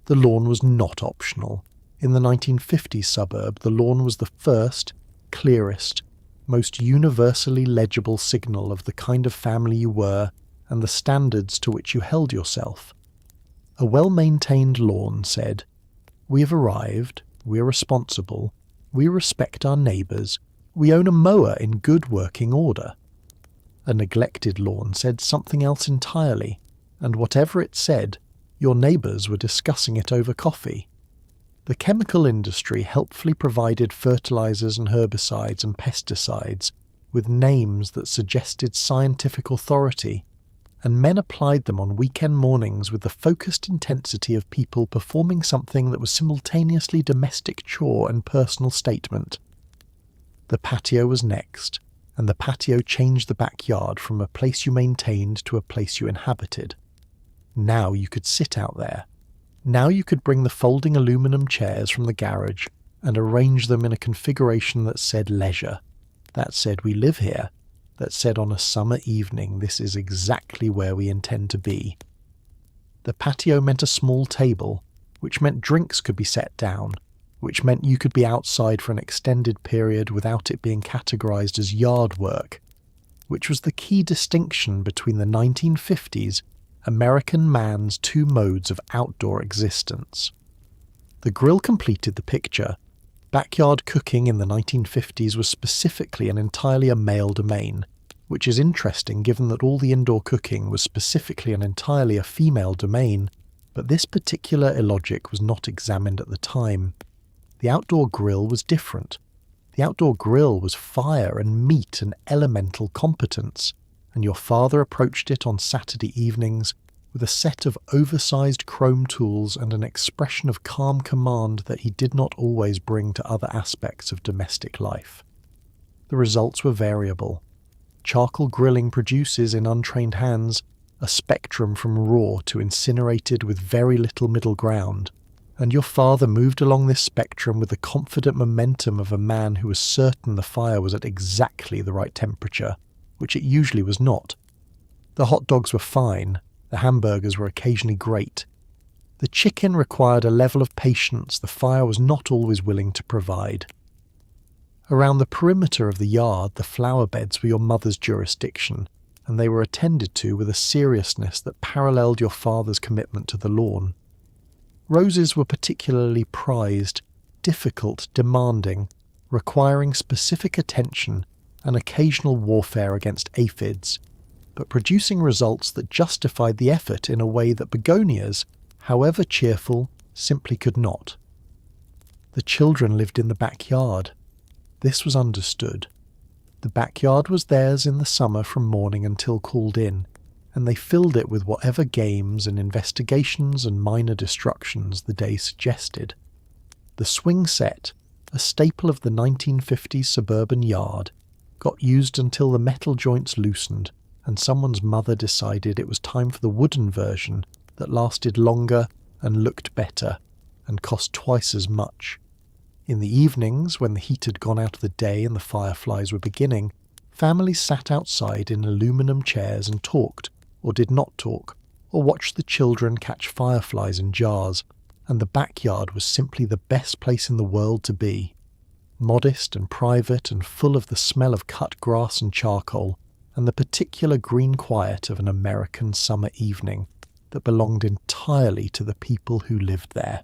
The lawn was not optional. In the 1950s suburb, the lawn was the first, clearest, most universally legible signal of the kind of family you were and the standards to which you held yourself. A well-maintained lawn said, "We have arrived, we are responsible, we respect our neighbours, we own a mower in good working order." A neglected lawn said something else entirely, and whatever it said, your neighbours were discussing it over coffee. The chemical industry helpfully provided fertilizers and herbicides and pesticides with names that suggested scientific authority, and men applied them on weekend mornings with the focused intensity of people performing something that was simultaneously domestic chore and personal statement. The patio was next, and the patio changed the backyard from a place you maintained to a place you inhabited. Now you could sit out there. Now you could bring the folding aluminum chairs from the garage and arrange them in a configuration that said leisure, that said we live here, that said on a summer evening this is exactly where we intend to be. The patio meant a small table, which meant drinks could be set down, which meant you could be outside for an extended period without it being categorized as yard work, which was the key distinction between the 1950s American man's 2 modes of outdoor existence. The grill completed the picture. Backyard cooking in the 1950s was specifically and entirely a male domain, which is interesting given that all the indoor cooking was specifically and entirely a female domain, but this particular illogic was not examined at the time. The outdoor grill was different. The outdoor grill was fire and meat and elemental competence, and your father approached it on Saturday evenings with a set of oversized chrome tools and an expression of calm command that he did not always bring to other aspects of domestic life. The results were variable. Charcoal grilling produces in untrained hands a spectrum from raw to incinerated with very little middle ground, and your father moved along this spectrum with the confident momentum of a man who was certain the fire was at exactly the right temperature, which it usually was not. The hot dogs were fine, the hamburgers were occasionally great. The chicken required a level of patience the fire was not always willing to provide. Around the perimeter of the yard, the flower beds were your mother's jurisdiction, and they were attended to with a seriousness that paralleled your father's commitment to the lawn. Roses were particularly prized, difficult, demanding, requiring specific attention and occasional warfare against aphids, but producing results that justified the effort in a way that begonias, however cheerful, simply could not. The children lived in the backyard. This was understood. The backyard was theirs in the summer from morning until called in, and they filled it with whatever games and investigations and minor destructions the day suggested. The swing set, a staple of the 1950s suburban yard, got used until the metal joints loosened and someone's mother decided it was time for the wooden version that lasted longer and looked better and cost twice as much. In the evenings, when the heat had gone out of the day and the fireflies were beginning, families sat outside in aluminum chairs and talked, or did not talk, or watched the children catch fireflies in jars, and the backyard was simply the best place in the world to be. Modest and private and full of the smell of cut grass and charcoal, and the particular green quiet of an American summer evening that belonged entirely to the people who lived there.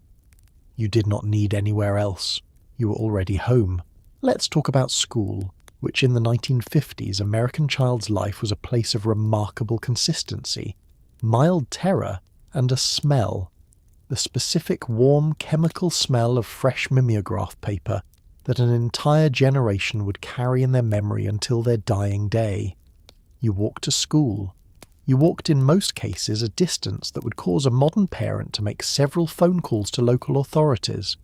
You did not need anywhere else. You were already home. Let's talk about school, which in the 1950s American child's life was a place of remarkable consistency, mild terror, and a smell, the specific warm chemical smell of fresh mimeograph paper that an entire generation would carry in their memory until their dying day. You walked to school. You walked in most cases a distance that would cause a modern parent to make several phone calls to local authorities.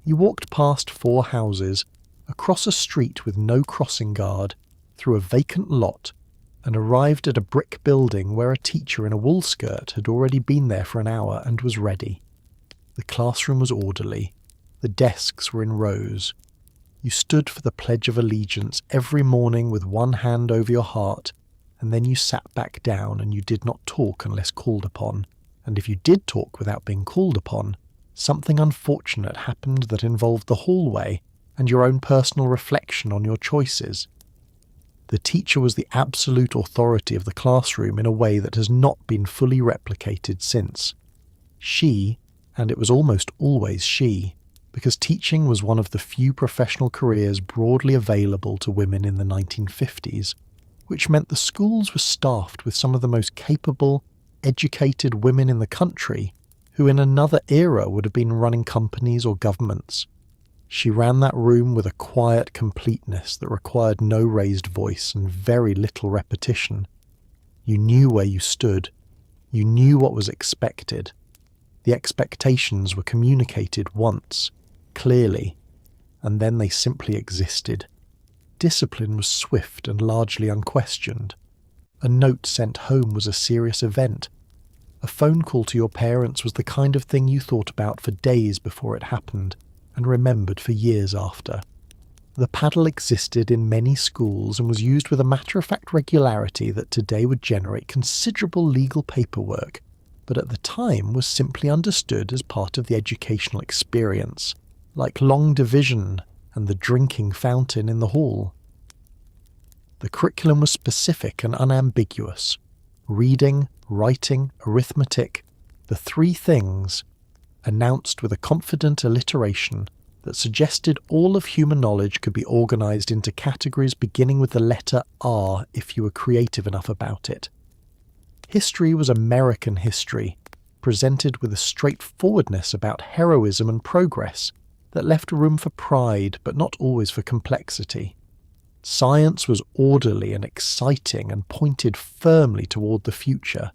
You walked past 4 houses, across a street with no crossing guard, through a vacant lot, and arrived at a brick building where a teacher in a wool skirt had already been there for an hour and was ready. The classroom was orderly. The desks were in rows. You stood for the Pledge of Allegiance every morning with one hand over your heart, and then you sat back down and you did not talk unless called upon, and if you did talk without being called upon, something unfortunate happened that involved the hallway and your own personal reflection on your choices. The teacher was the absolute authority of the classroom in a way that has not been fully replicated since. She, and it was almost always she, because teaching was one of the few professional careers broadly available to women in the 1950s, which meant the schools were staffed with some of the most capable, educated women in the country who in another era would have been running companies or governments. She ran that room with a quiet completeness that required no raised voice and very little repetition. You knew where you stood. You knew what was expected. The expectations were communicated once, clearly, and then they simply existed. Discipline was swift and largely unquestioned. A note sent home was a serious event. A phone call to your parents was the kind of thing you thought about for days before it happened, and remembered for years after. The paddle existed in many schools and was used with a matter-of-fact regularity that today would generate considerable legal paperwork, but at the time was simply understood as part of the educational experience, like long division and the drinking fountain in the hall. The curriculum was specific and unambiguous. Reading, writing, arithmetic, the 3 things, announced with a confident alliteration that suggested all of human knowledge could be organised into categories beginning with the letter R if you were creative enough about it. History was American history, presented with a straightforwardness about heroism and progress that left room for pride but not always for complexity. Science was orderly and exciting and pointed firmly toward the future,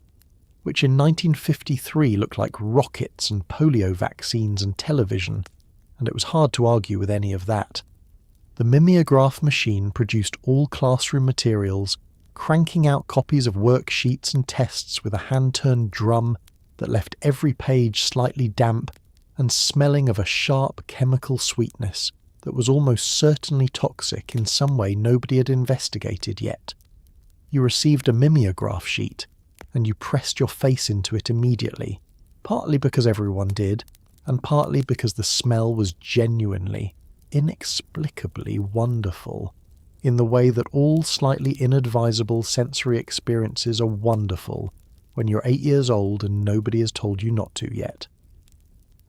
which in 1953 looked like rockets and polio vaccines and television, and it was hard to argue with any of that. The mimeograph machine produced all classroom materials cranking out copies of worksheets and tests with a hand-turned drum that left every page slightly damp and smelling of a sharp chemical sweetness that was almost certainly toxic in some way nobody had investigated yet. You received a mimeograph sheet, and you pressed your face into it immediately, partly because everyone did, and partly because the smell was genuinely, inexplicably wonderful, in the way that all slightly inadvisable sensory experiences are wonderful when you're 8 years old and nobody has told you not to yet.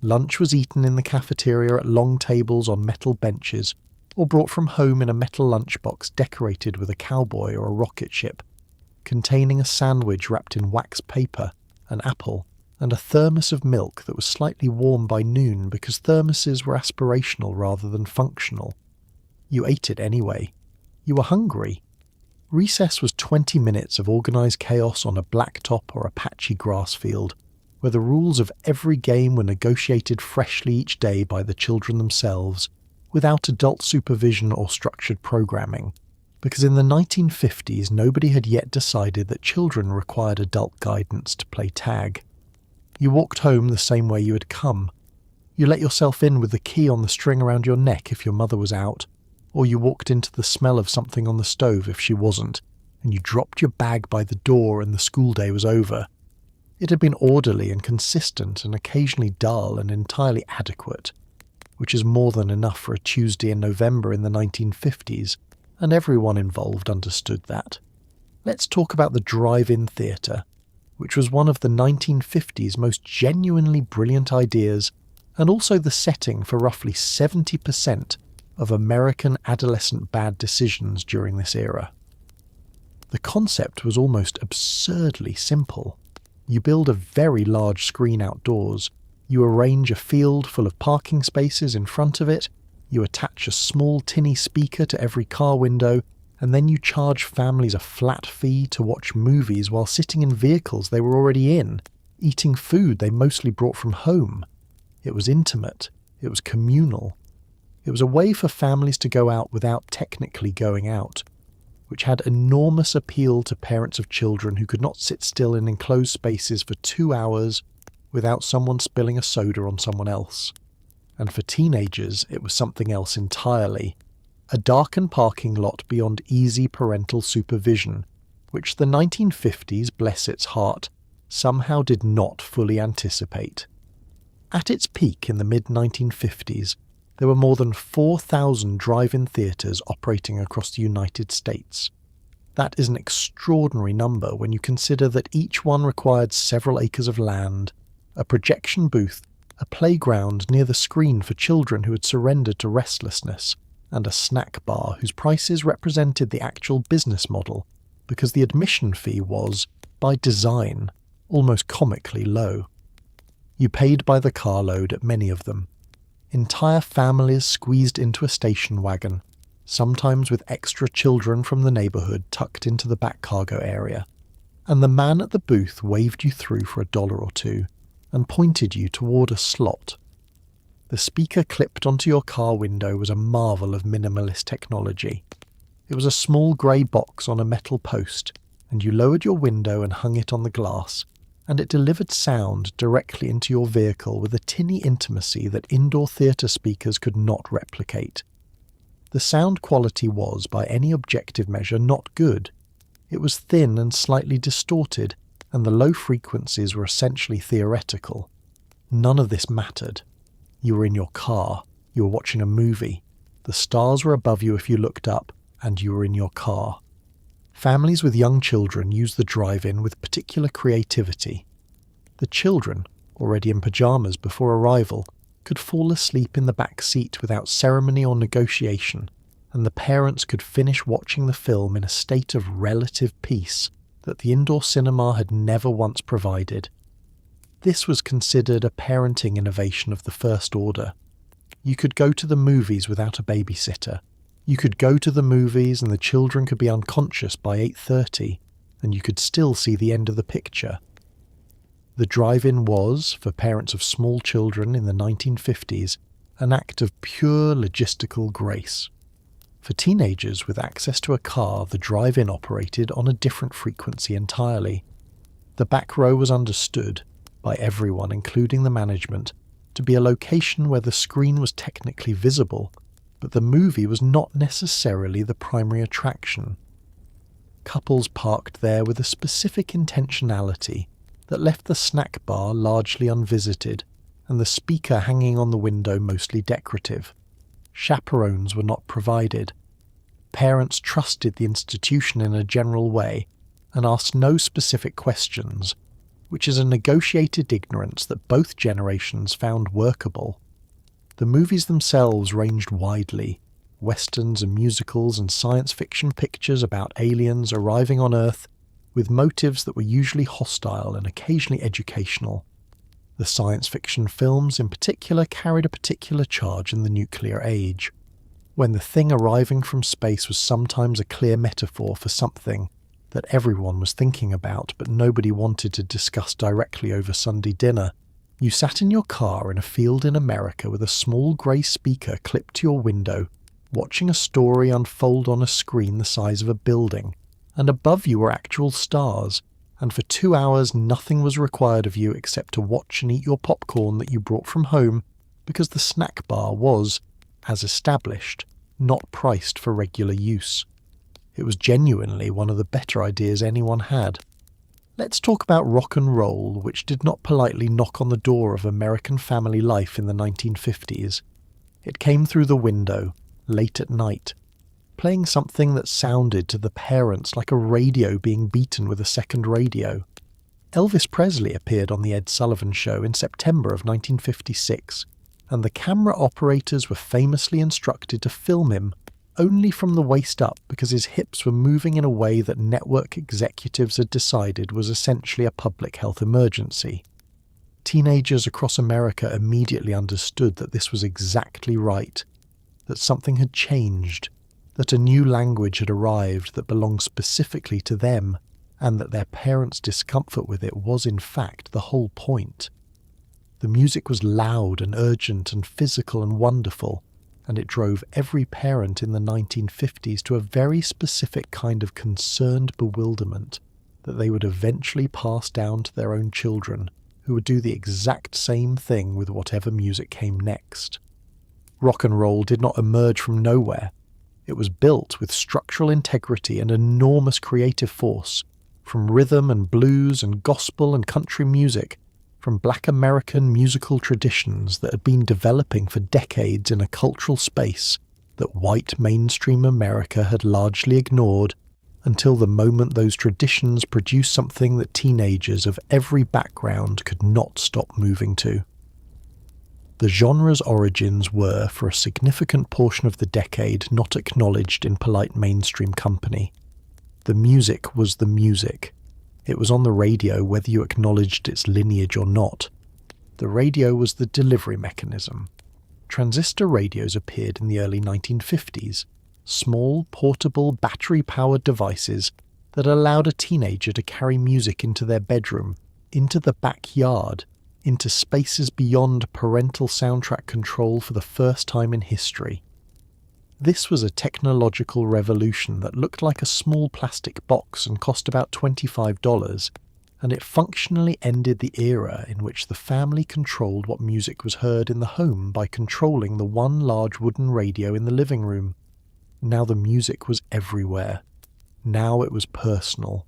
Lunch was eaten in the cafeteria at long tables on metal benches, or brought from home in a metal lunchbox decorated with a cowboy or a rocket ship, containing a sandwich wrapped in wax paper, an apple, and a thermos of milk that was slightly warm by noon because thermoses were aspirational rather than functional. You ate it anyway. You were hungry. Recess was 20 minutes of organised chaos on a blacktop or a patchy grass field, where the rules of every game were negotiated freshly each day by the children themselves, without adult supervision or structured programming, because in the 1950s nobody had yet decided that children required adult guidance to play tag. You walked home the same way you had come. You let yourself in with the key on the string around your neck if your mother was out, or you walked into the smell of something on the stove if she wasn't, and you dropped your bag by the door and the school day was over. It had been orderly and consistent and occasionally dull and entirely adequate, which is more than enough for a Tuesday in November in the 1950s, and everyone involved understood that. Let's talk about the drive-in theatre, which was one of the 1950s most genuinely brilliant ideas and also the setting for roughly 70% of American adolescent bad decisions during this era. The concept was almost absurdly simple. You build a very large screen outdoors, you arrange a field full of parking spaces in front of it, you attach a small tinny speaker to every car window, and then you charge families a flat fee to watch movies while sitting in vehicles they were already in, eating food they mostly brought from home. It was intimate. It was communal. It was a way for families to go out without technically going out, which had enormous appeal to parents of children who could not sit still in enclosed spaces for 2 hours without someone spilling a soda on someone else. And for teenagers, it was something else entirely. A darkened parking lot beyond easy parental supervision, which the 1950s, bless its heart, somehow did not fully anticipate. At its peak in the mid-1950s, there were more than 4,000 drive-in theatres operating across the United States. That is an extraordinary number when you consider that each one required several acres of land, a projection booth, a playground near the screen for children who had surrendered to restlessness, and a snack bar whose prices represented the actual business model, because the admission fee was, by design, almost comically low. You paid by the carload at many of them. Entire families squeezed into a station wagon, sometimes with extra children from the neighbourhood tucked into the back cargo area, and the man at the booth waved you through for $1 or $2 and pointed you toward a slot. The speaker clipped onto your car window was a marvel of minimalist technology. It was a small grey box on a metal post, and you lowered your window and hung it on the glass, and it delivered sound directly into your vehicle with a tinny intimacy that indoor theatre speakers could not replicate. The sound quality was, by any objective measure, not good. It was thin and slightly distorted, and the low frequencies were essentially theoretical. None of this mattered. You were in your car, you were watching a movie, the stars were above you if you looked up, and you were in your car. Families with young children used the drive-in with particular creativity. The children, already in pyjamas before arrival, could fall asleep in the back seat without ceremony or negotiation, and the parents could finish watching the film in a state of relative peace that the indoor cinema had never once provided. This was considered a parenting innovation of the first order. You could go to the movies without a babysitter. You could go to the movies and the children could be unconscious by 8:30, and you could still see the end of the picture. The drive-in was, for parents of small children in the 1950s, an act of pure logistical grace. For teenagers with access to a car, the drive-in operated on a different frequency entirely. The back row was understood, by everyone including the management, to be a location where the screen was technically visible, but the movie was not necessarily the primary attraction. Couples parked there with a specific intentionality that left the snack bar largely unvisited and the speaker hanging on the window mostly decorative. Chaperones were not provided. Parents trusted the institution in a general way and asked no specific questions, which is a negotiated ignorance that both generations found workable. The movies themselves ranged widely. Westerns and musicals and science fiction pictures about aliens arriving on Earth, with motives that were usually hostile and occasionally educational. The science fiction films in particular carried a particular charge in the nuclear age, when the thing arriving from space was sometimes a clear metaphor for something that everyone was thinking about but nobody wanted to discuss directly over Sunday dinner. You sat in your car in a field in America with a small grey speaker clipped to your window, watching a story unfold on a screen the size of a building, and above you were actual stars, and for 2 hours nothing was required of you except to watch and eat your popcorn that you brought from home, because the snack bar was, as established, not priced for regular use. It was genuinely one of the better ideas anyone had. Let's talk about rock and roll, which did not politely knock on the door of American family life in the 1950s. It came through the window, late at night, playing something that sounded to the parents like a radio being beaten with a second radio. Elvis Presley appeared on The Ed Sullivan Show in September of 1956, and the camera operators were famously instructed to film him only from the waist up because his hips were moving in a way that network executives had decided was essentially a public health emergency. Teenagers across America immediately understood that this was exactly right, that something had changed, that a new language had arrived that belonged specifically to them, and that their parents' discomfort with it was in fact the whole point. The music was loud and urgent and physical and wonderful, and it drove every parent in the 1950s to a very specific kind of concerned bewilderment that they would eventually pass down to their own children, who would do the exact same thing with whatever music came next. Rock and roll did not emerge from nowhere. It was built with structural integrity and enormous creative force, from rhythm and blues and gospel and country music, from Black American musical traditions that had been developing for decades in a cultural space that white mainstream America had largely ignored, until the moment those traditions produced something that teenagers of every background could not stop moving to. The genre's origins were, for a significant portion of the decade, not acknowledged in polite mainstream company. The music was the music. It was on the radio whether you acknowledged its lineage or not. The radio was the delivery mechanism. Transistor radios appeared in the early 1950s, small, portable, battery-powered devices that allowed a teenager to carry music into their bedroom, into the backyard, into spaces beyond parental soundtrack control for the first time in history. This was a technological revolution that looked like a small plastic box and cost about $25, and it functionally ended the era in which the family controlled what music was heard in the home by controlling the one large wooden radio in the living room. Now the music was everywhere. Now it was personal.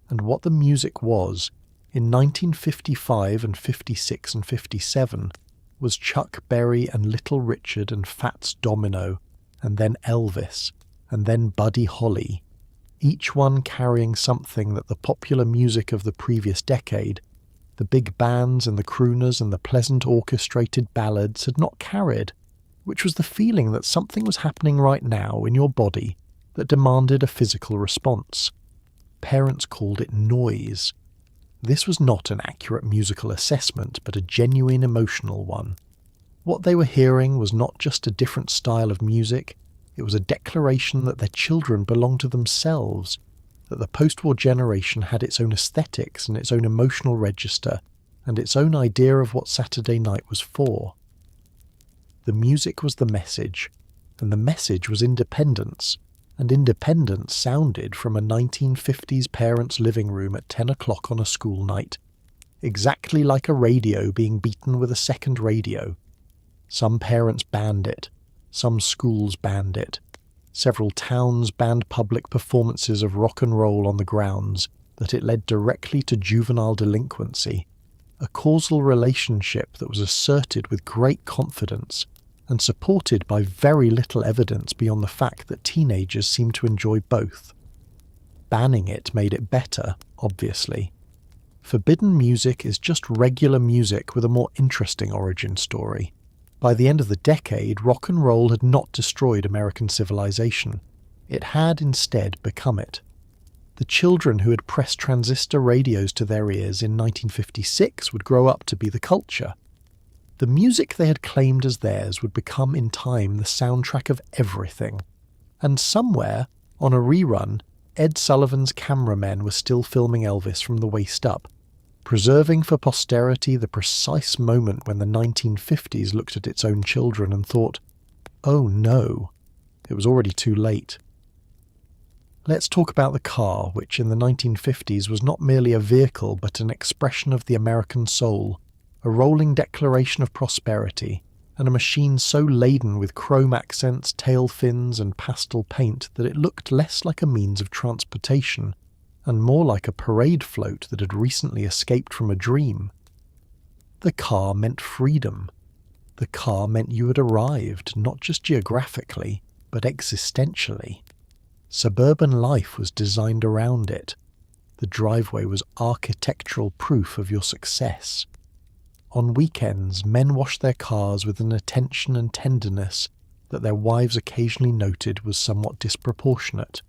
And what the music was, in 1955 and 56 and 57, was Chuck Berry and Little Richard and Fats Domino, and then Elvis, and then Buddy Holly, each one carrying something that the popular music of the previous decade, the big bands and the crooners and the pleasant orchestrated ballads had not carried, which was the feeling that something was happening right now in your body that demanded a physical response. Parents called it noise. This was not an accurate musical assessment, but a genuine emotional one. What they were hearing was not just a different style of music, it was a declaration that their children belonged to themselves, that the post-war generation had its own aesthetics and its own emotional register, and its own idea of what Saturday night was for. The music was the message. and the message was independence, and independence sounded from a 1950s parent's living room at 10 o'clock on a school night, exactly like a radio being beaten with a second radio. Some parents banned it, some schools banned it, several towns banned public performances of rock and roll on the grounds that it led directly to juvenile delinquency, a causal relationship that was asserted with great confidence and supported by very little evidence beyond the fact that teenagers seemed to enjoy both. Banning it made it better, obviously. Forbidden music is just regular music with a more interesting origin story. By the end of the decade, rock and roll had not destroyed American civilization. It had instead become it. The children who had pressed transistor radios to their ears in 1956 would grow up to be the culture. The music they had claimed as theirs would become in time the soundtrack of everything. And somewhere, on a rerun, Ed Sullivan's cameramen were still filming Elvis from the waist up, preserving for posterity the precise moment when the 1950s looked at its own children and thought, oh no, it was already too late. Let's talk about the car, which in the 1950s was not merely a vehicle but an expression of the American soul, a rolling declaration of prosperity, and a machine so laden with chrome accents, tail fins and pastel paint that it looked less like a means of transportation and more like a parade float that had recently escaped from a dream. The car meant freedom. The car meant you had arrived, not just geographically, but existentially. Suburban life was designed around it. The driveway was architectural proof of your success. On weekends, men washed their cars with an attention and tenderness that their wives occasionally noted was somewhat disproportionate.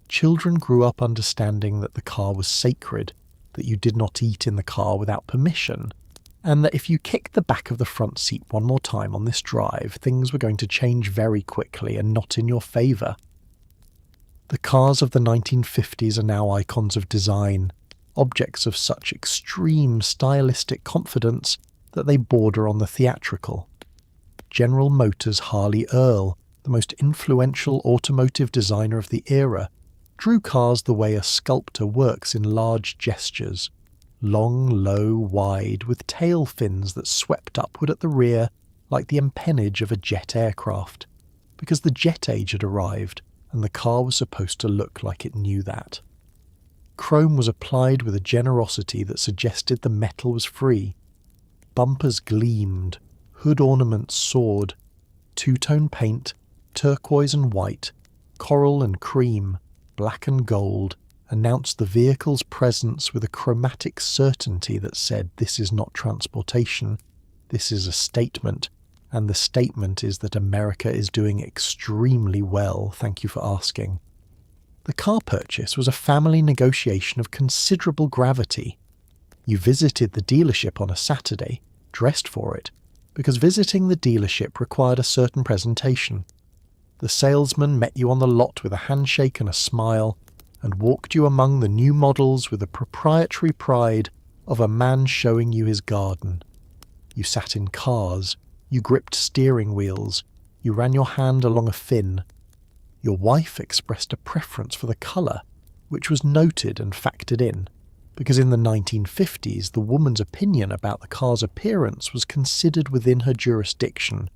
Children grew up understanding that the car was sacred, that you did not eat in the car without permission, and that if you kicked the back of the front seat one more time on this drive, things were going to change very quickly and not in your favour. The cars of the 1950s are now icons of design, objects of such extreme stylistic confidence that they border on the theatrical. General Motors' Harley Earl, the most influential automotive designer of the era, drew cars the way a sculptor works in large gestures, long, low, wide, with tail fins that swept upward at the rear like the empennage of a jet aircraft, because the jet age had arrived and the car was supposed to look like it knew that. Chrome was applied with a generosity that suggested the metal was free. Bumpers gleamed, hood ornaments soared, two-tone paint, turquoise and white, coral and cream, black and gold, announced the vehicle's presence with a chromatic certainty that said this is not transportation, this is a statement, and the statement is that America is doing extremely well, thank you for asking. The car purchase was a family negotiation of considerable gravity. You visited the dealership on a Saturday, dressed for it, because visiting the dealership required a certain presentation. The salesman met you on the lot with a handshake and a smile, and walked you among the new models with the proprietary pride of a man showing you his garden. You sat in cars, you gripped steering wheels, you ran your hand along a fin. Your wife expressed a preference for the colour, which was noted and factored in, because in the 1950s the woman's opinion about the car's appearance was considered within her jurisdiction,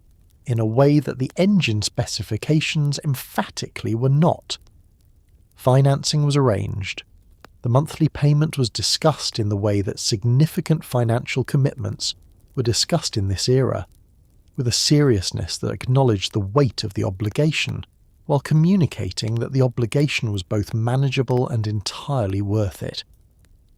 in a way that the engine specifications emphatically were not. Financing was arranged. The monthly payment was discussed in the way that significant financial commitments were discussed in this era, with a seriousness that acknowledged the weight of the obligation, while communicating that the obligation was both manageable and entirely worth it,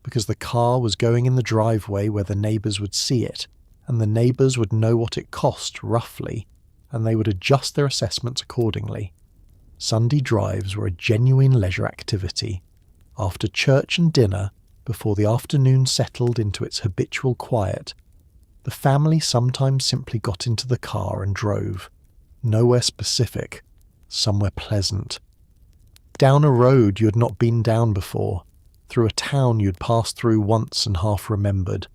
because the car was going in the driveway where the neighbours would see it, and the neighbours would know what it cost roughly, and they would adjust their assessments accordingly. Sunday drives were a genuine leisure activity. After church and dinner, before the afternoon settled into its habitual quiet, the family sometimes simply got into the car and drove. Nowhere specific, somewhere pleasant. Down a road you had not been down before, through a town you'd passed through once and half remembered,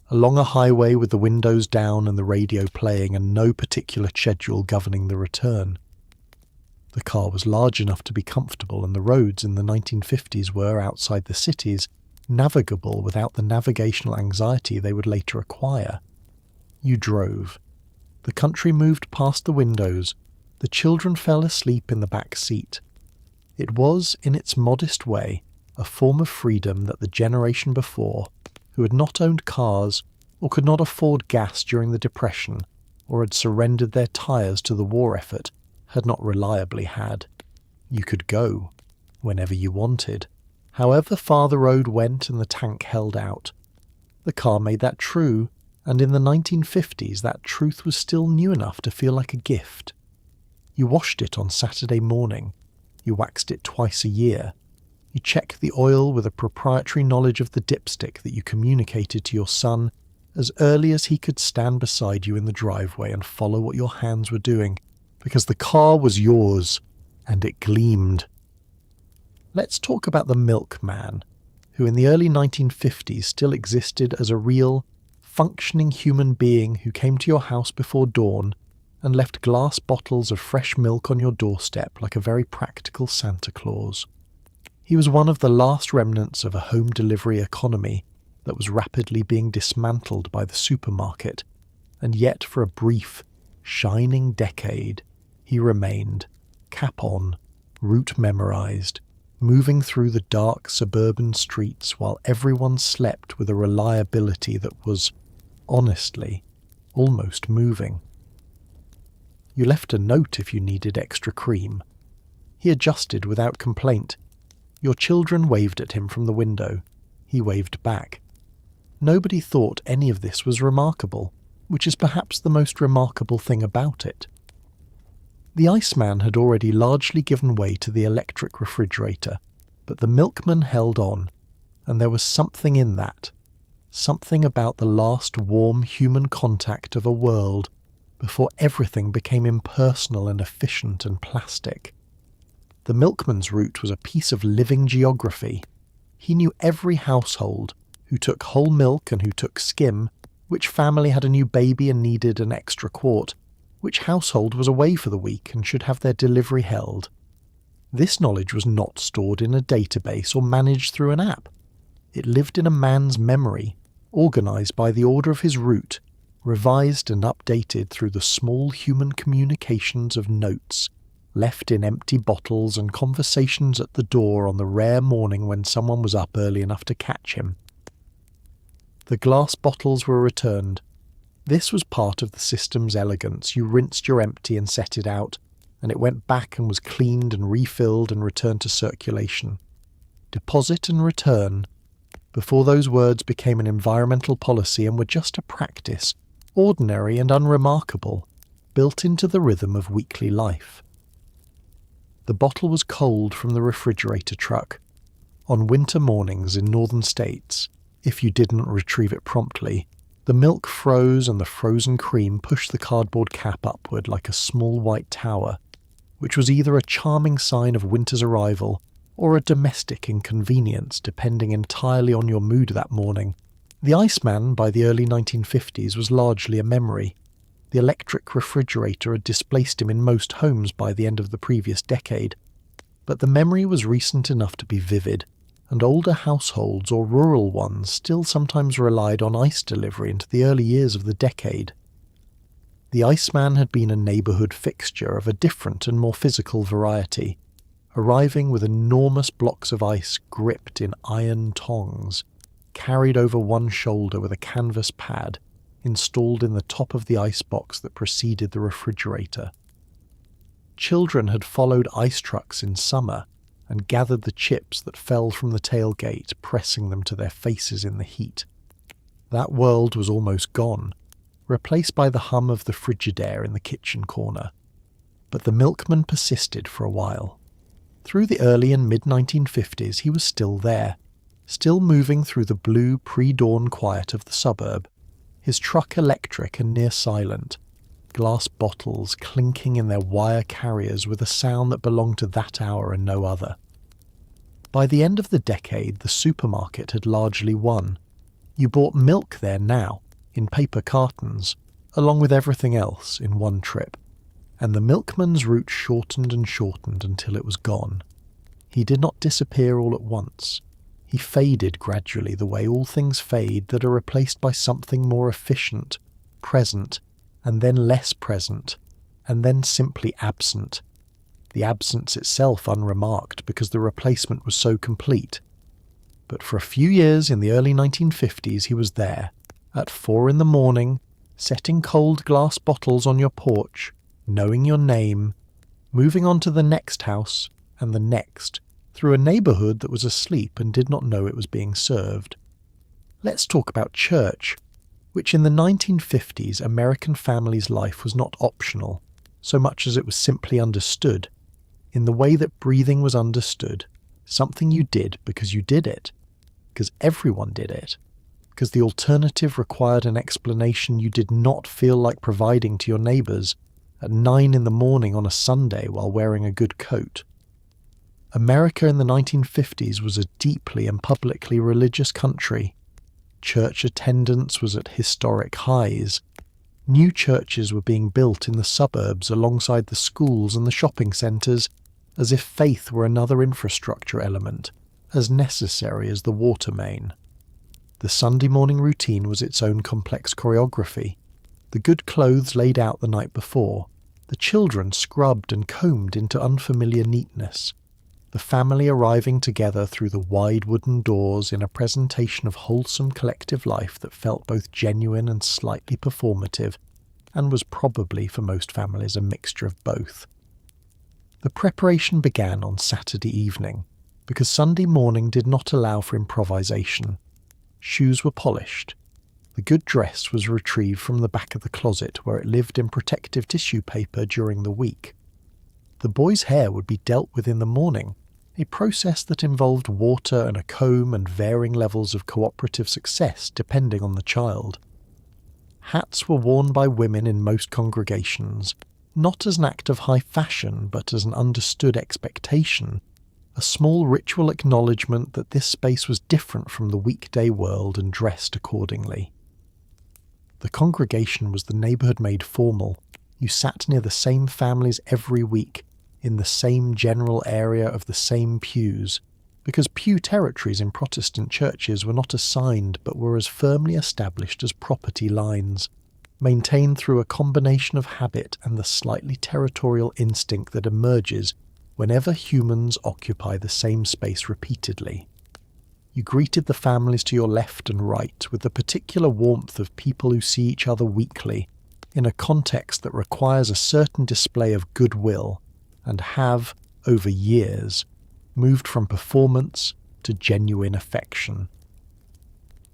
along a highway with the windows down and the radio playing and no particular schedule governing the return. The car was large enough to be comfortable, and the roads in the 1950s were, outside the cities, navigable without the navigational anxiety they would later acquire. You drove. The country moved past the windows. The children fell asleep in the back seat. It was, in its modest way, a form of freedom that the generation before, who had not owned cars or could not afford gas during the Depression or had surrendered their tyres to the war effort, had not reliably had. You could go, whenever you wanted, however far the road went and the tank held out. The car made that true, and in the 1950s that truth was still new enough to feel like a gift. You washed it on Saturday morning. You waxed it twice a year. You checked the oil with a proprietary knowledge of the dipstick that you communicated to your son as early as he could stand beside you in the driveway and follow what your hands were doing, because the car was yours, and it gleamed. Let's talk about the milkman, who in the early 1950s still existed as a real, functioning human being who came to your house before dawn and left glass bottles of fresh milk on your doorstep like a very practical Santa Claus. He was one of the last remnants of a home delivery economy that was rapidly being dismantled by the supermarket, and yet for a brief, shining decade, he remained, cap on, route memorized, moving through the dark suburban streets while everyone slept with a reliability that was, honestly, almost moving. You left a note if you needed extra cream. He adjusted without complaint. Your children waved at him from the window. He waved back. Nobody thought any of this was remarkable, which is perhaps the most remarkable thing about it. The Iceman had already largely given way to the electric refrigerator, but the milkman held on, and there was something in that, something about the last warm human contact of a world before everything became impersonal and efficient and plastic. The milkman's route was a piece of living geography. He knew every household, who took whole milk and who took skim, which family had a new baby and needed an extra quart, which household was away for the week and should have their delivery held. This knowledge was not stored in a database or managed through an app. It lived in a man's memory, organised by the order of his route, revised and updated through the small human communications of notes, left in empty bottles and conversations at the door on the rare morning when someone was up early enough to catch him. The glass bottles were returned. This was part of the system's elegance. You rinsed your empty and set it out, and it went back and was cleaned and refilled and returned to circulation. Deposit and return. Before those words became an environmental policy and were just a practice, ordinary and unremarkable, built into the rhythm of weekly life. The bottle was cold from the refrigerator truck. On winter mornings in northern states, if you didn't retrieve it promptly, the milk froze and the frozen cream pushed the cardboard cap upward like a small white tower, which was either a charming sign of winter's arrival or a domestic inconvenience depending entirely on your mood that morning. The Iceman by the early 1950s was largely a memory. The electric refrigerator had displaced him in most homes by the end of the previous decade, but the memory was recent enough to be vivid, and older households or rural ones still sometimes relied on ice delivery into the early years of the decade. The Iceman had been a neighbourhood fixture of a different and more physical variety, arriving with enormous blocks of ice gripped in iron tongs, carried over one shoulder with a canvas pad, installed in the top of the icebox that preceded the refrigerator. Children had followed ice trucks in summer and gathered the chips that fell from the tailgate, pressing them to their faces in the heat. That world was almost gone, replaced by the hum of the Frigidaire in the kitchen corner. But the milkman persisted for a while. Through the early and mid-1950s he was still there, still moving through the blue pre-dawn quiet of the suburb, his truck electric and near silent, glass bottles clinking in their wire carriers with a sound that belonged to that hour and no other. By the end of the decade, the supermarket had largely won. You bought milk there now, in paper cartons, along with everything else in one trip. and the milkman's route shortened and shortened until it was gone. He did not disappear all at once. He faded gradually the way all things fade that are replaced by something more efficient, present, and then less present, and then simply absent. The absence itself unremarked because the replacement was so complete. But for a few years in the early 1950s he was there, at 4 a.m, setting cold glass bottles on your porch, knowing your name, moving on to the next house and the next, through a neighbourhood that was asleep and did not know it was being served. Let's talk about church, which in the 1950s American families' life was not optional, so much as it was simply understood, in the way that breathing was understood, something you did because you did it, because everyone did it, because the alternative required an explanation you did not feel like providing to your neighbours at 9 a.m. on a Sunday while wearing a good coat. America in the 1950s was a deeply and publicly religious country. Church attendance was at historic highs. New churches were being built in the suburbs alongside the schools and the shopping centres, as if faith were another infrastructure element, as necessary as the water main. The Sunday morning routine was its own complex choreography. The good clothes laid out the night before, the children scrubbed and combed into unfamiliar neatness, the family arriving together through the wide wooden doors in a presentation of wholesome collective life that felt both genuine and slightly performative, and was probably for most families a mixture of both. The preparation began on Saturday evening, because Sunday morning did not allow for improvisation. Shoes were polished. The good dress was retrieved from the back of the closet where it lived in protective tissue paper during the week. The boy's hair would be dealt with in the morning, a process that involved water and a comb and varying levels of cooperative success depending on the child. Hats were worn by women in most congregations, not as an act of high fashion but as an understood expectation, a small ritual acknowledgement that this space was different from the weekday world and dressed accordingly. The congregation was the neighbourhood made formal. You sat near the same families every week, in the same general area of the same pews, because pew territories in Protestant churches were not assigned but were as firmly established as property lines, maintained through a combination of habit and the slightly territorial instinct that emerges whenever humans occupy the same space repeatedly. You greeted the families to your left and right with the particular warmth of people who see each other weekly, in a context that requires a certain display of goodwill, and have, over years, moved from performance to genuine affection.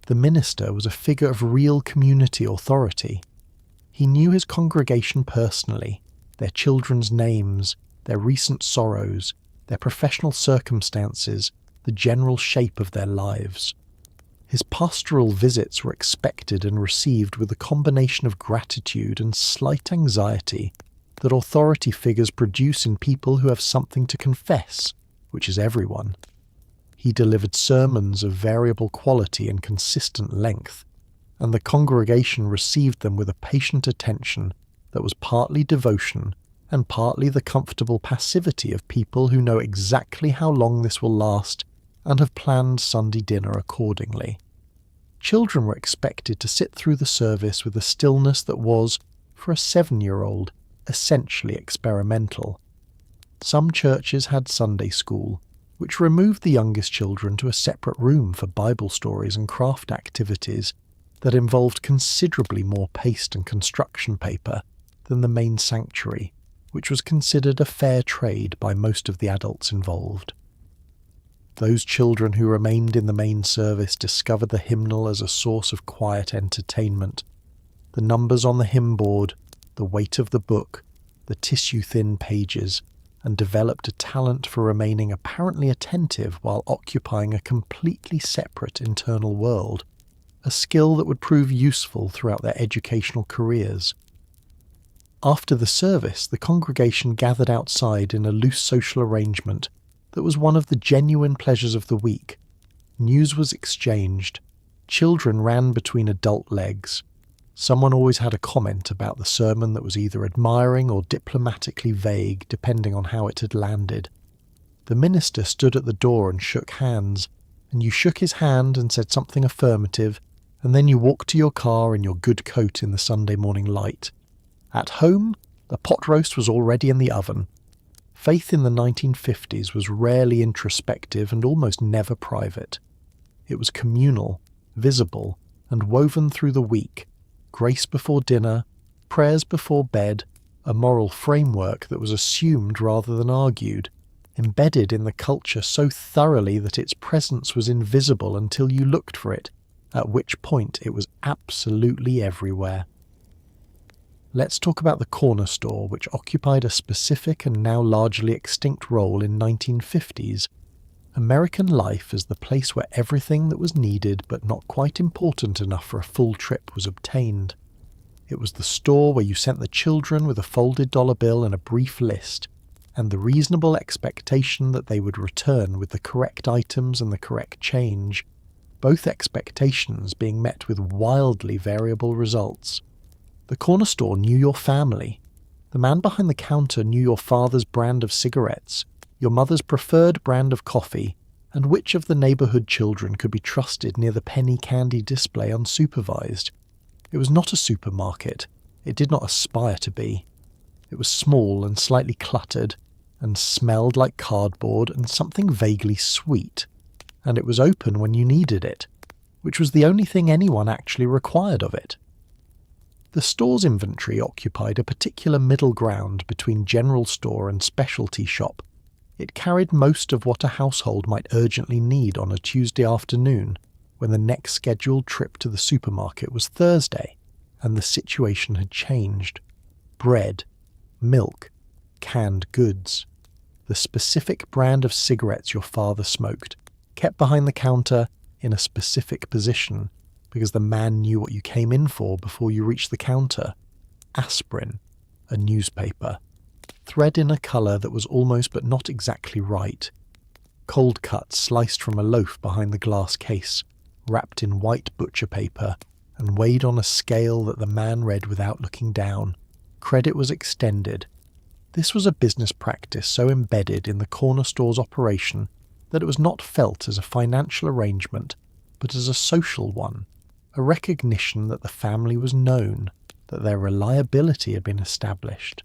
The minister was a figure of real community authority. He knew his congregation personally, their children's names, their recent sorrows, their professional circumstances, the general shape of their lives. His pastoral visits were expected and received with a combination of gratitude and slight anxiety that authority figures produce in people who have something to confess, which is everyone. He delivered sermons of variable quality and consistent length, and the congregation received them with a patient attention that was partly devotion and partly the comfortable passivity of people who know exactly how long this will last and have planned Sunday dinner accordingly. Children were expected to sit through the service with a stillness that was, for a 7-year-old, essentially experimental. Some churches had Sunday school, which removed the youngest children to a separate room for Bible stories and craft activities that involved considerably more paste and construction paper than the main sanctuary, which was considered a fair trade by most of the adults involved. Those children who remained in the main service discovered the hymnal as a source of quiet entertainment. The numbers on the hymn board, the weight of the book, the tissue-thin pages, and developed a talent for remaining apparently attentive while occupying a completely separate internal world, a skill that would prove useful throughout their educational careers. After the service, the congregation gathered outside in a loose social arrangement that was one of the genuine pleasures of the week. News was exchanged. Children ran between adult legs. Someone always had a comment about the sermon that was either admiring or diplomatically vague, depending on how it had landed. The minister stood at the door and shook hands, and you shook his hand and said something affirmative, and then you walked to your car in your good coat in the Sunday morning light. At home, the pot roast was already in the oven. Faith in the 1950s was rarely introspective and almost never private. It was communal, visible, and woven through the week. Grace before dinner, prayers before bed, a moral framework that was assumed rather than argued, embedded in the culture so thoroughly that its presence was invisible until you looked for it, at which point it was absolutely everywhere. Let's talk about the corner store, which occupied a specific and now largely extinct role in 1950s. American life as the place where everything that was needed but not quite important enough for a full trip was obtained. It was the store where you sent the children with a folded dollar bill and a brief list, and the reasonable expectation that they would return with the correct items and the correct change, both expectations being met with wildly variable results. The corner store knew your family. The man behind the counter knew your father's brand of cigarettes, your mother's preferred brand of coffee, and which of the neighbourhood children could be trusted near the penny candy display unsupervised. It was not a supermarket. It did not aspire to be. It was small and slightly cluttered, and smelled like cardboard and something vaguely sweet, and it was open when you needed it, which was the only thing anyone actually required of it. The store's inventory occupied a particular middle ground between general store and specialty shop. It carried most of what a household might urgently need on a Tuesday afternoon, when the next scheduled trip to the supermarket was Thursday, and the situation had changed. Bread, milk, canned goods. The specific brand of cigarettes your father smoked, kept behind the counter in a specific position, because the man knew what you came in for before you reached the counter. Aspirin, a newspaper. Thread in a colour that was almost but not exactly right. Cold cuts sliced from a loaf behind the glass case, wrapped in white butcher paper, and weighed on a scale that the man read without looking down. Credit was extended. This was a business practice so embedded in the corner store's operation that it was not felt as a financial arrangement, but as a social one. A recognition that the family was known, that their reliability had been established,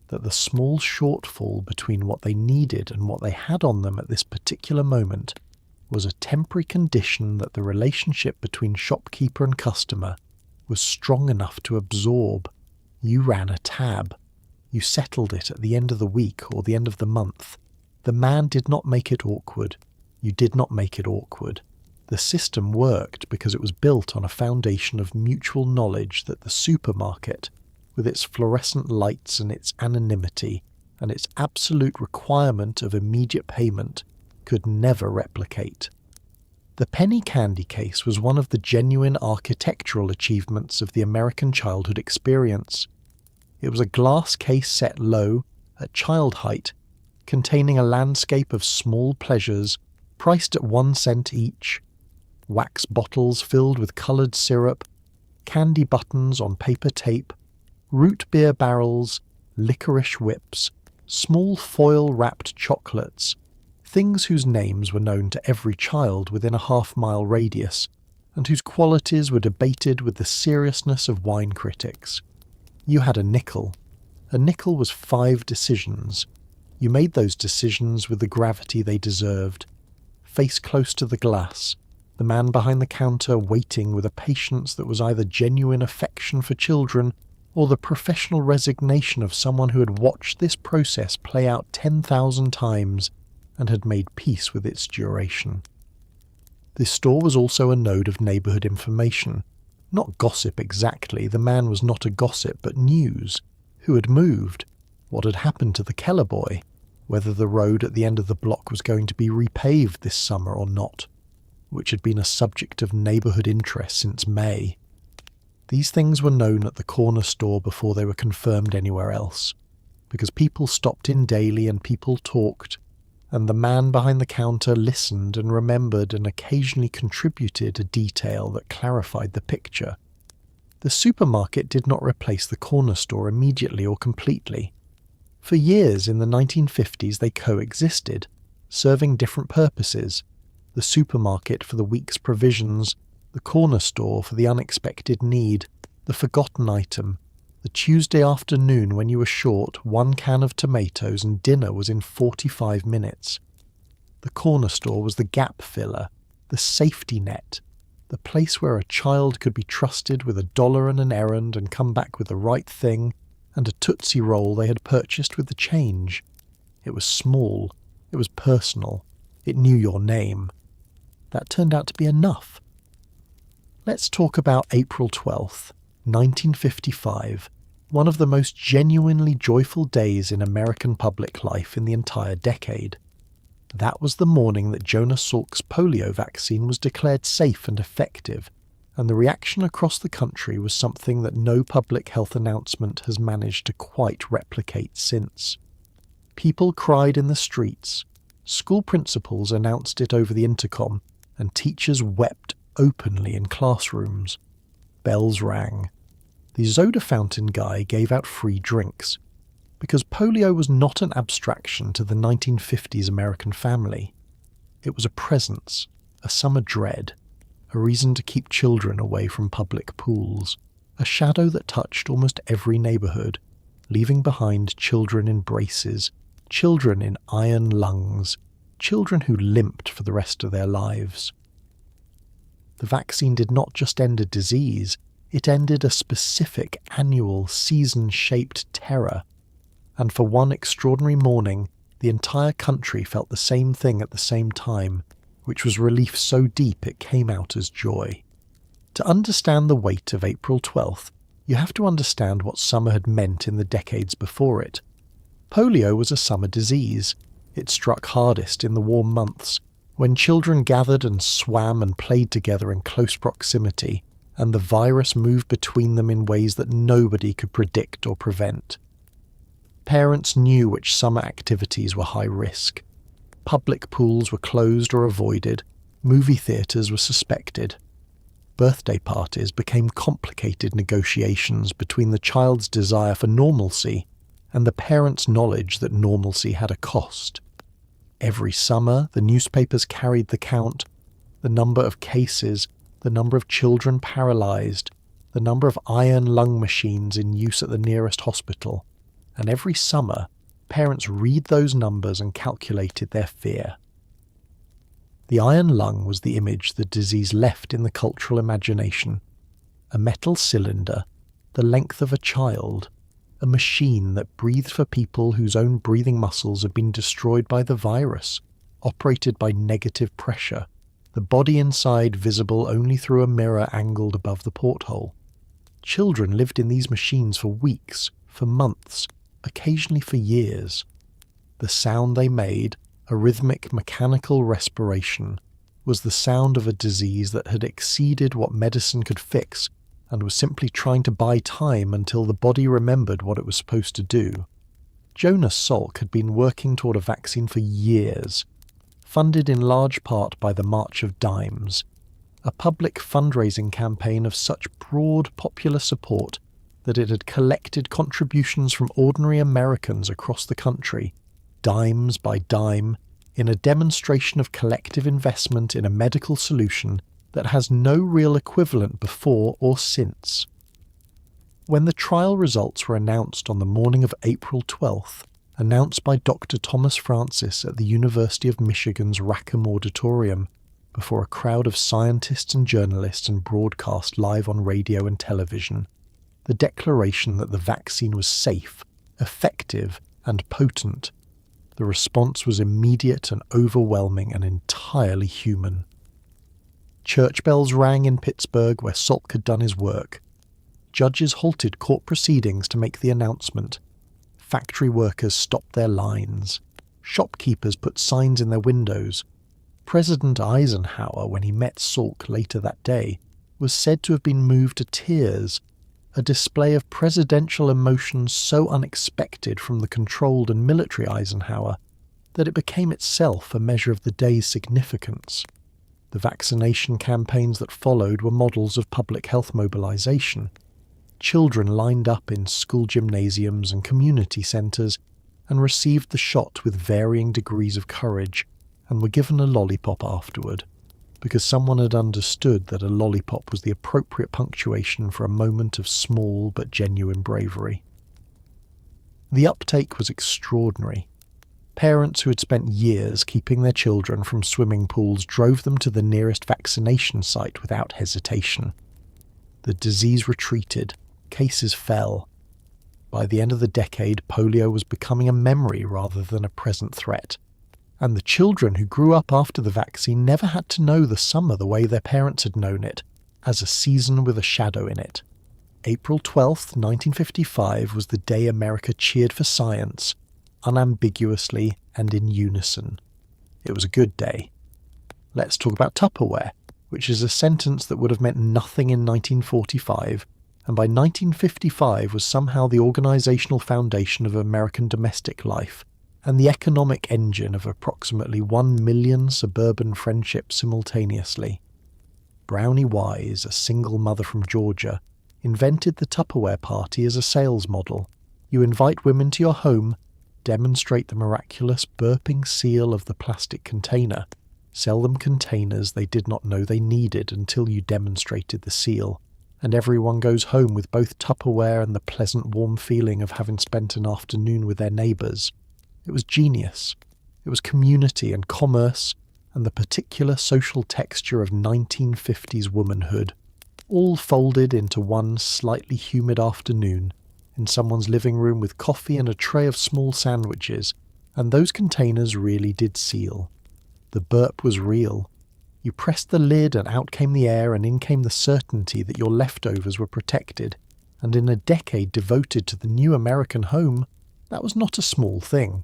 that the small shortfall between what they needed and what they had on them at this particular moment was a temporary condition that the relationship between shopkeeper and customer was strong enough to absorb. You ran a tab. You settled it at the end of the week or the end of the month. The man did not make it awkward. You did not make it awkward. The system worked because it was built on a foundation of mutual knowledge that the supermarket, with its fluorescent lights and its anonymity and its absolute requirement of immediate payment, could never replicate. The penny candy case was one of the genuine architectural achievements of the American childhood experience. It was a glass case set low, at child height, containing a landscape of small pleasures priced at 1 cent each, wax bottles filled with coloured syrup, candy buttons on paper tape, root beer barrels, licorice whips, small foil-wrapped chocolates, things whose names were known to every child within a half-mile radius, and whose qualities were debated with the seriousness of wine critics. You had a nickel. A nickel was 5 decisions. You made those decisions with the gravity they deserved. Face close to the glass, the man behind the counter waiting with a patience that was either genuine affection for children or the professional resignation of someone who had watched this process play out 10,000 times and had made peace with its duration. This store was also a node of neighbourhood information. Not gossip exactly, the man was not a gossip, but news. Who had moved? What had happened to the Keller boy? Whether the road at the end of the block was going to be repaved this summer or not, which had been a subject of neighbourhood interest since May. These things were known at the corner store before they were confirmed anywhere else, because people stopped in daily and people talked, and the man behind the counter listened and remembered and occasionally contributed a detail that clarified the picture. The supermarket did not replace the corner store immediately or completely. For years in the 1950s they coexisted, serving different purposes: the supermarket for the week's provisions, the corner store for the unexpected need, the forgotten item, the Tuesday afternoon when you were short one can of tomatoes and dinner was in 45 minutes. The corner store was the gap filler, the safety net, the place where a child could be trusted with $1 and an errand and come back with the right thing and a Tootsie Roll they had purchased with the change. It was small, it was personal, it knew your name. That turned out to be enough. Let's talk about April 12th, 1955, one of the most genuinely joyful days in American public life in the entire decade. That was the morning that Jonas Salk's polio vaccine was declared safe and effective, and the reaction across the country was something that no public health announcement has managed to quite replicate since. People cried in the streets, school principals announced it over the intercom, and teachers wept openly in classrooms. Bells rang. The soda fountain guy gave out free drinks, because polio was not an abstraction to the 1950s American family. It was a presence, a summer dread, a reason to keep children away from public pools, a shadow that touched almost every neighborhood, leaving behind children in braces, children in iron lungs, children who limped for the rest of their lives. The vaccine did not just end a disease, it ended a specific annual season-shaped terror. And for one extraordinary morning, the entire country felt the same thing at the same time, which was relief so deep it came out as joy. To understand the weight of April 12th, you have to understand what summer had meant in the decades before it. Polio was a summer disease. It struck hardest in the warm months, when children gathered and swam and played together in close proximity, and the virus moved between them in ways that nobody could predict or prevent. Parents knew which summer activities were high risk. Public pools were closed or avoided, movie theatres were suspected. Birthday parties became complicated negotiations between the child's desire for normalcy and the parents' knowledge that normalcy had a cost. Every summer, the newspapers carried the count, the number of cases, the number of children paralysed, the number of iron lung machines in use at the nearest hospital, and every summer, parents read those numbers and calculated their fear. The iron lung was the image the disease left in the cultural imagination. A metal cylinder, the length of a child, a machine that breathed for people whose own breathing muscles had been destroyed by the virus, operated by negative pressure, the body inside visible only through a mirror angled above the porthole. Children lived in these machines for weeks, for months, occasionally for years. The sound they made, a rhythmic mechanical respiration, was the sound of a disease that had exceeded what medicine could fix and was simply trying to buy time until the body remembered what it was supposed to do. Jonas Salk had been working toward a vaccine for years, funded in large part by the March of Dimes, a public fundraising campaign of such broad popular support that it had collected contributions from ordinary Americans across the country, dimes by dime, in a demonstration of collective investment in a medical solution that has no real equivalent before or since. When the trial results were announced on the morning of April 12th, announced by Dr. Thomas Francis at the University of Michigan's Rackham Auditorium, before a crowd of scientists and journalists and broadcast live on radio and television, the declaration that the vaccine was safe, effective, and potent, the response was immediate and overwhelming and entirely human. Church bells rang in Pittsburgh where Salk had done his work. Judges halted court proceedings to make the announcement. Factory workers stopped their lines. Shopkeepers put signs in their windows. President Eisenhower, when he met Salk later that day, was said to have been moved to tears, a display of presidential emotion so unexpected from the controlled and military Eisenhower that it became itself a measure of the day's significance. The vaccination campaigns that followed were models of public health mobilization. Children lined up in school gymnasiums and community centres and received the shot with varying degrees of courage and were given a lollipop afterward, because someone had understood that a lollipop was the appropriate punctuation for a moment of small but genuine bravery. The uptake was extraordinary. Parents who had spent years keeping their children from swimming pools drove them to the nearest vaccination site without hesitation. The disease retreated, cases fell. By the end of the decade, polio was becoming a memory rather than a present threat, and the children who grew up after the vaccine never had to know the summer the way their parents had known it, as a season with a shadow in it. April 12th, 1955 was the day America cheered for science, unambiguously and in unison. It was a good day. Let's talk about Tupperware, which is a sentence that would have meant nothing in 1945, and by 1955 was somehow the organisational foundation of American domestic life, and the economic engine of approximately 1 million suburban friendships simultaneously. Brownie Wise, a single mother from Georgia, invented the Tupperware party as a sales model. You invite women to your home, demonstrate the miraculous burping seal of the plastic container, sell them containers they did not know they needed until you demonstrated the seal, and everyone goes home with both Tupperware and the pleasant warm feeling of having spent an afternoon with their neighbours. It was genius. It was community and commerce and the particular social texture of 1950s womanhood, all folded into one slightly humid afternoon in someone's living room with coffee and a tray of small sandwiches, and those containers really did seal. The burp was real. You pressed the lid and out came the air, and in came the certainty that your leftovers were protected, and in a decade devoted to the new American home, that was not a small thing.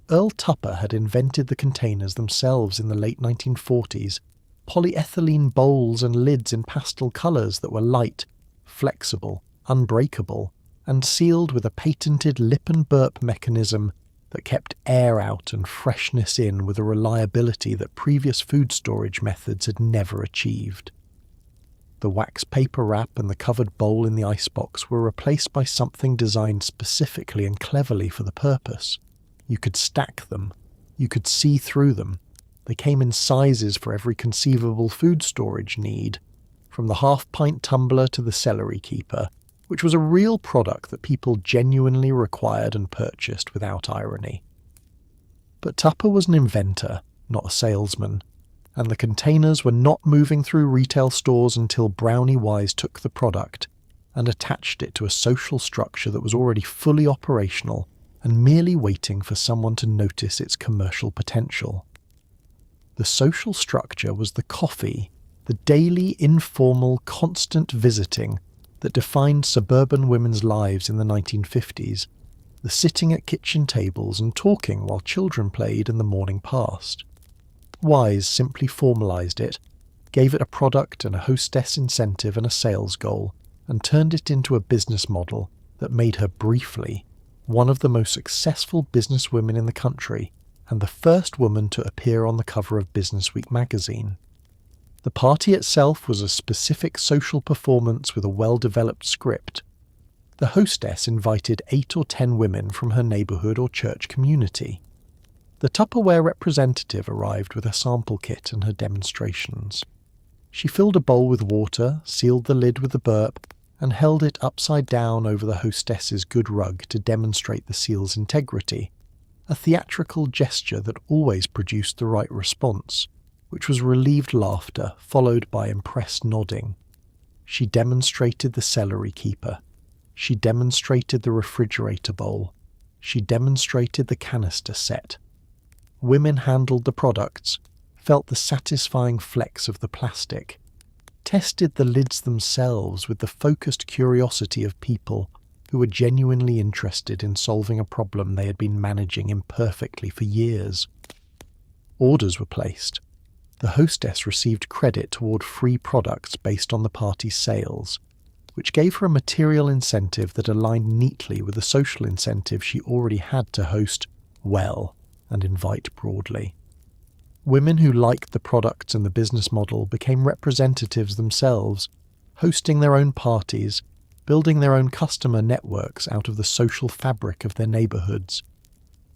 Earl Tupper had invented the containers themselves in the late 1940s, polyethylene bowls and lids in pastel colours that were light, flexible, unbreakable, and sealed with a patented lip and burp mechanism that kept air out and freshness in with a reliability that previous food storage methods had never achieved. The wax paper wrap and the covered bowl in the icebox were replaced by something designed specifically and cleverly for the purpose. You could stack them. You could see through them. They came in sizes for every conceivable food storage need, from the half-pint tumbler to the celery keeper, which was a real product that people genuinely required and purchased without irony. But Tupper was an inventor, not a salesman, and the containers were not moving through retail stores until Brownie Wise took the product and attached it to a social structure that was already fully operational and merely waiting for someone to notice its commercial potential. The social structure was the coffee, the daily, informal, constant visiting that defined suburban women's lives in the 1950s, the sitting at kitchen tables and talking while children played and the morning passed. Wise simply formalised it, gave it a product and a hostess incentive and a sales goal, and turned it into a business model that made her briefly one of the most successful businesswomen in the country and the first woman to appear on the cover of Businessweek magazine. The party itself was a specific social performance with a well-developed script. The hostess invited 8 or 10 women from her neighbourhood or church community. The Tupperware representative arrived with a sample kit and her demonstrations. She filled a bowl with water, sealed the lid with the burp, and held it upside down over the hostess's good rug to demonstrate the seal's integrity, a theatrical gesture that always produced the right response, which was relieved laughter followed by impressed nodding. She demonstrated the celery keeper. She demonstrated the refrigerator bowl. She demonstrated the canister set. Women handled the products, felt the satisfying flex of the plastic, tested the lids themselves with the focused curiosity of people who were genuinely interested in solving a problem they had been managing imperfectly for years. Orders were placed. The hostess received credit toward free products based on the party's sales, which gave her a material incentive that aligned neatly with the social incentive she already had to host well and invite broadly. Women who liked the products and the business model became representatives themselves, hosting their own parties, building their own customer networks out of the social fabric of their neighborhoods.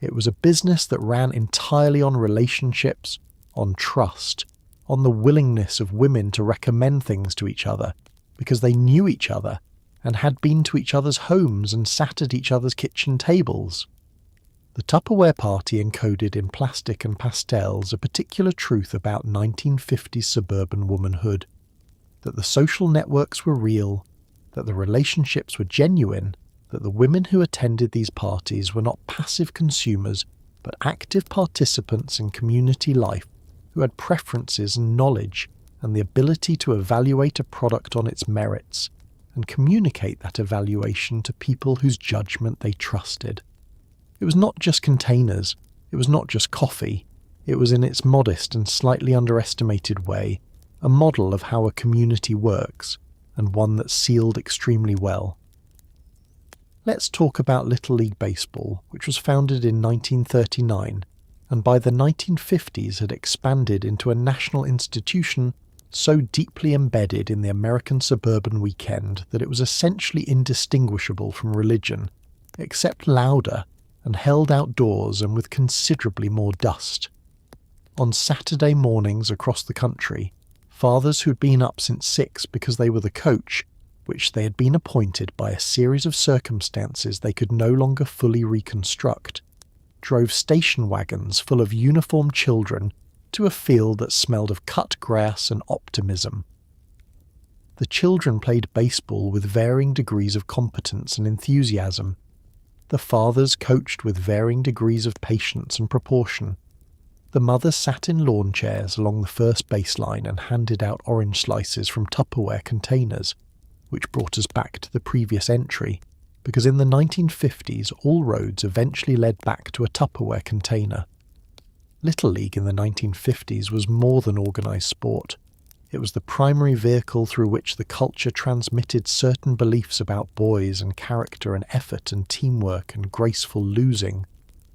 It was a business that ran entirely on relationships, on trust, on the willingness of women to recommend things to each other because they knew each other and had been to each other's homes and sat at each other's kitchen tables. The Tupperware party encoded in plastic and pastels a particular truth about 1950s suburban womanhood, that the social networks were real, that the relationships were genuine, that the women who attended these parties were not passive consumers but active participants in community life who had preferences and knowledge and the ability to evaluate a product on its merits and communicate that evaluation to people whose judgment they trusted. It was not just containers, it was not just coffee, it was in its modest and slightly underestimated way a model of how a community works, and one that sealed extremely well. Let's talk about Little League Baseball, which was founded in 1939, and by the 1950s had expanded into a national institution so deeply embedded in the American suburban weekend that it was essentially indistinguishable from religion, except louder and held outdoors and with considerably more dust. On Saturday mornings across the country, fathers who'd been up since 6 because they were the coach, which they had been appointed by a series of circumstances they could no longer fully reconstruct, drove station wagons full of uniformed children to a field that smelled of cut grass and optimism. The children played baseball with varying degrees of competence and enthusiasm. The fathers coached with varying degrees of patience and proportion. The mothers sat in lawn chairs along the first baseline and handed out orange slices from Tupperware containers, which brought us back to the previous entry, because in the 1950s all roads eventually led back to a Tupperware container. Little League in the 1950s was more than organised sport. It was the primary vehicle through which the culture transmitted certain beliefs about boys and character and effort and teamwork and graceful losing,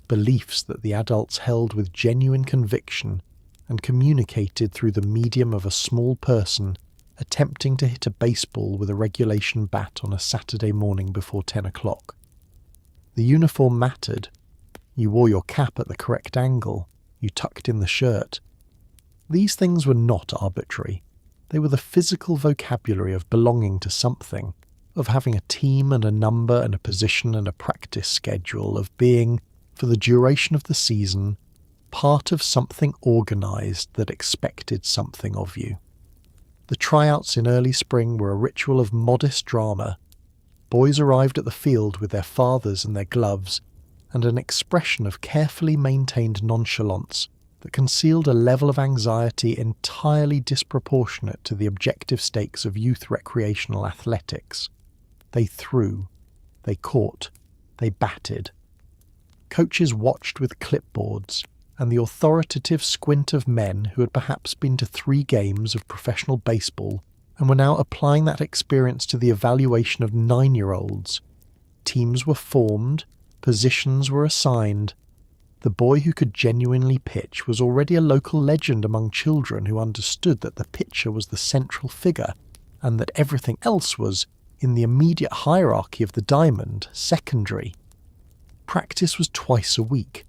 beliefs that the adults held with genuine conviction and communicated through the medium of a small person attempting to hit a baseball with a regulation bat on a Saturday morning before 10 o'clock. The uniform mattered. You wore your cap at the correct angle. You tucked in the shirt. These things were not arbitrary. They were the physical vocabulary of belonging to something, of having a team and a number and a position and a practice schedule, of being, for the duration of the season, part of something organised that expected something of you. The tryouts in early spring were a ritual of modest drama. Boys arrived at the field with their fathers and their gloves, and an expression of carefully maintained nonchalance that concealed a level of anxiety entirely disproportionate to the objective stakes of youth recreational athletics. They threw, they caught, they batted. Coaches watched with clipboards, and the authoritative squint of men who had perhaps been to 3 games of professional baseball and were now applying that experience to the evaluation of 9-year-olds. Teams were formed, positions were assigned. The boy who could genuinely pitch was already a local legend among children who understood that the pitcher was the central figure and that everything else was, in the immediate hierarchy of the diamond, secondary. Practice was twice a week.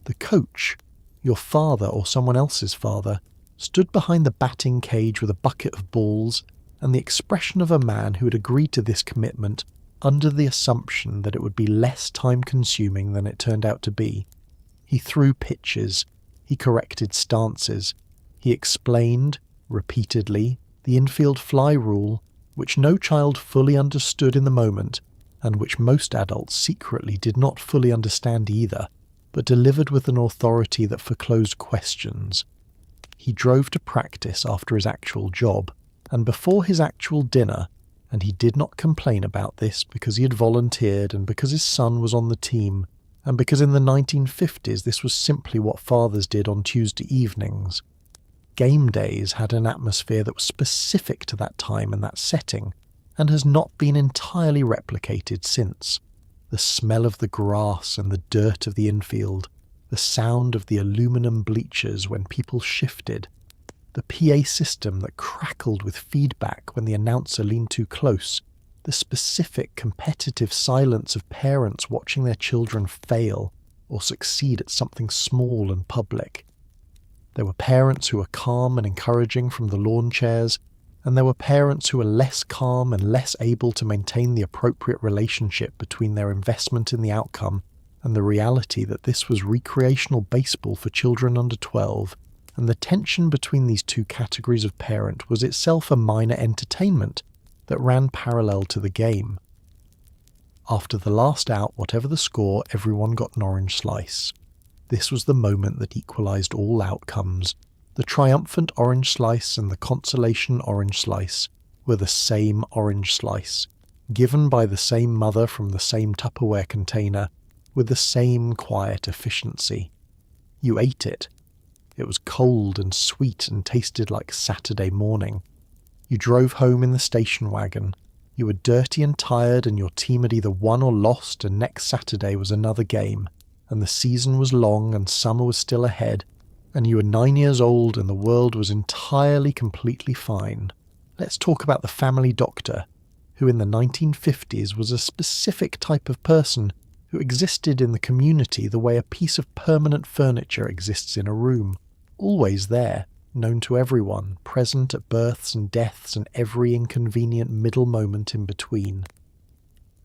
The coach, your father or someone else's father, stood behind the batting cage with a bucket of balls and the expression of a man who had agreed to this commitment under the assumption that it would be less time-consuming than it turned out to be. He threw pitches, he corrected stances, he explained, repeatedly, the infield fly rule, which no child fully understood in the moment, and which most adults secretly did not fully understand either, but delivered with an authority that foreclosed questions. He drove to practice after his actual job, and before his actual dinner, and he did not complain about this because he had volunteered and because his son was on the team, and because in the 1950s this was simply what fathers did on Tuesday evenings. Game days had an atmosphere that was specific to that time and that setting, and has not been entirely replicated since. The smell of the grass and the dirt of the infield, the sound of the aluminum bleachers when people shifted, the PA system that crackled with feedback when the announcer leaned too close, the specific competitive silence of parents watching their children fail or succeed at something small and public. There were parents who were calm and encouraging from the lawn chairs, and there were parents who were less calm and less able to maintain the appropriate relationship between their investment in the outcome and the reality that this was recreational baseball for children under 12, and the tension between these two categories of parent was itself a minor entertainment that ran parallel to the game. After the last out, whatever the score, everyone got an orange slice. This was the moment that equalised all outcomes. The triumphant orange slice and the consolation orange slice were the same orange slice, given by the same mother from the same Tupperware container, with the same quiet efficiency. You ate it. It was cold and sweet and tasted like Saturday morning. You drove home in the station wagon. You were dirty and tired, and your team had either won or lost, and next Saturday was another game, and the season was long and summer was still ahead, and you were 9 years old and the world was entirely, completely fine. Let's talk about the family doctor, who in the 1950s was a specific type of person who existed in the community the way a piece of permanent furniture exists in a room, always there, known to everyone, present at births and deaths and every inconvenient middle moment in between.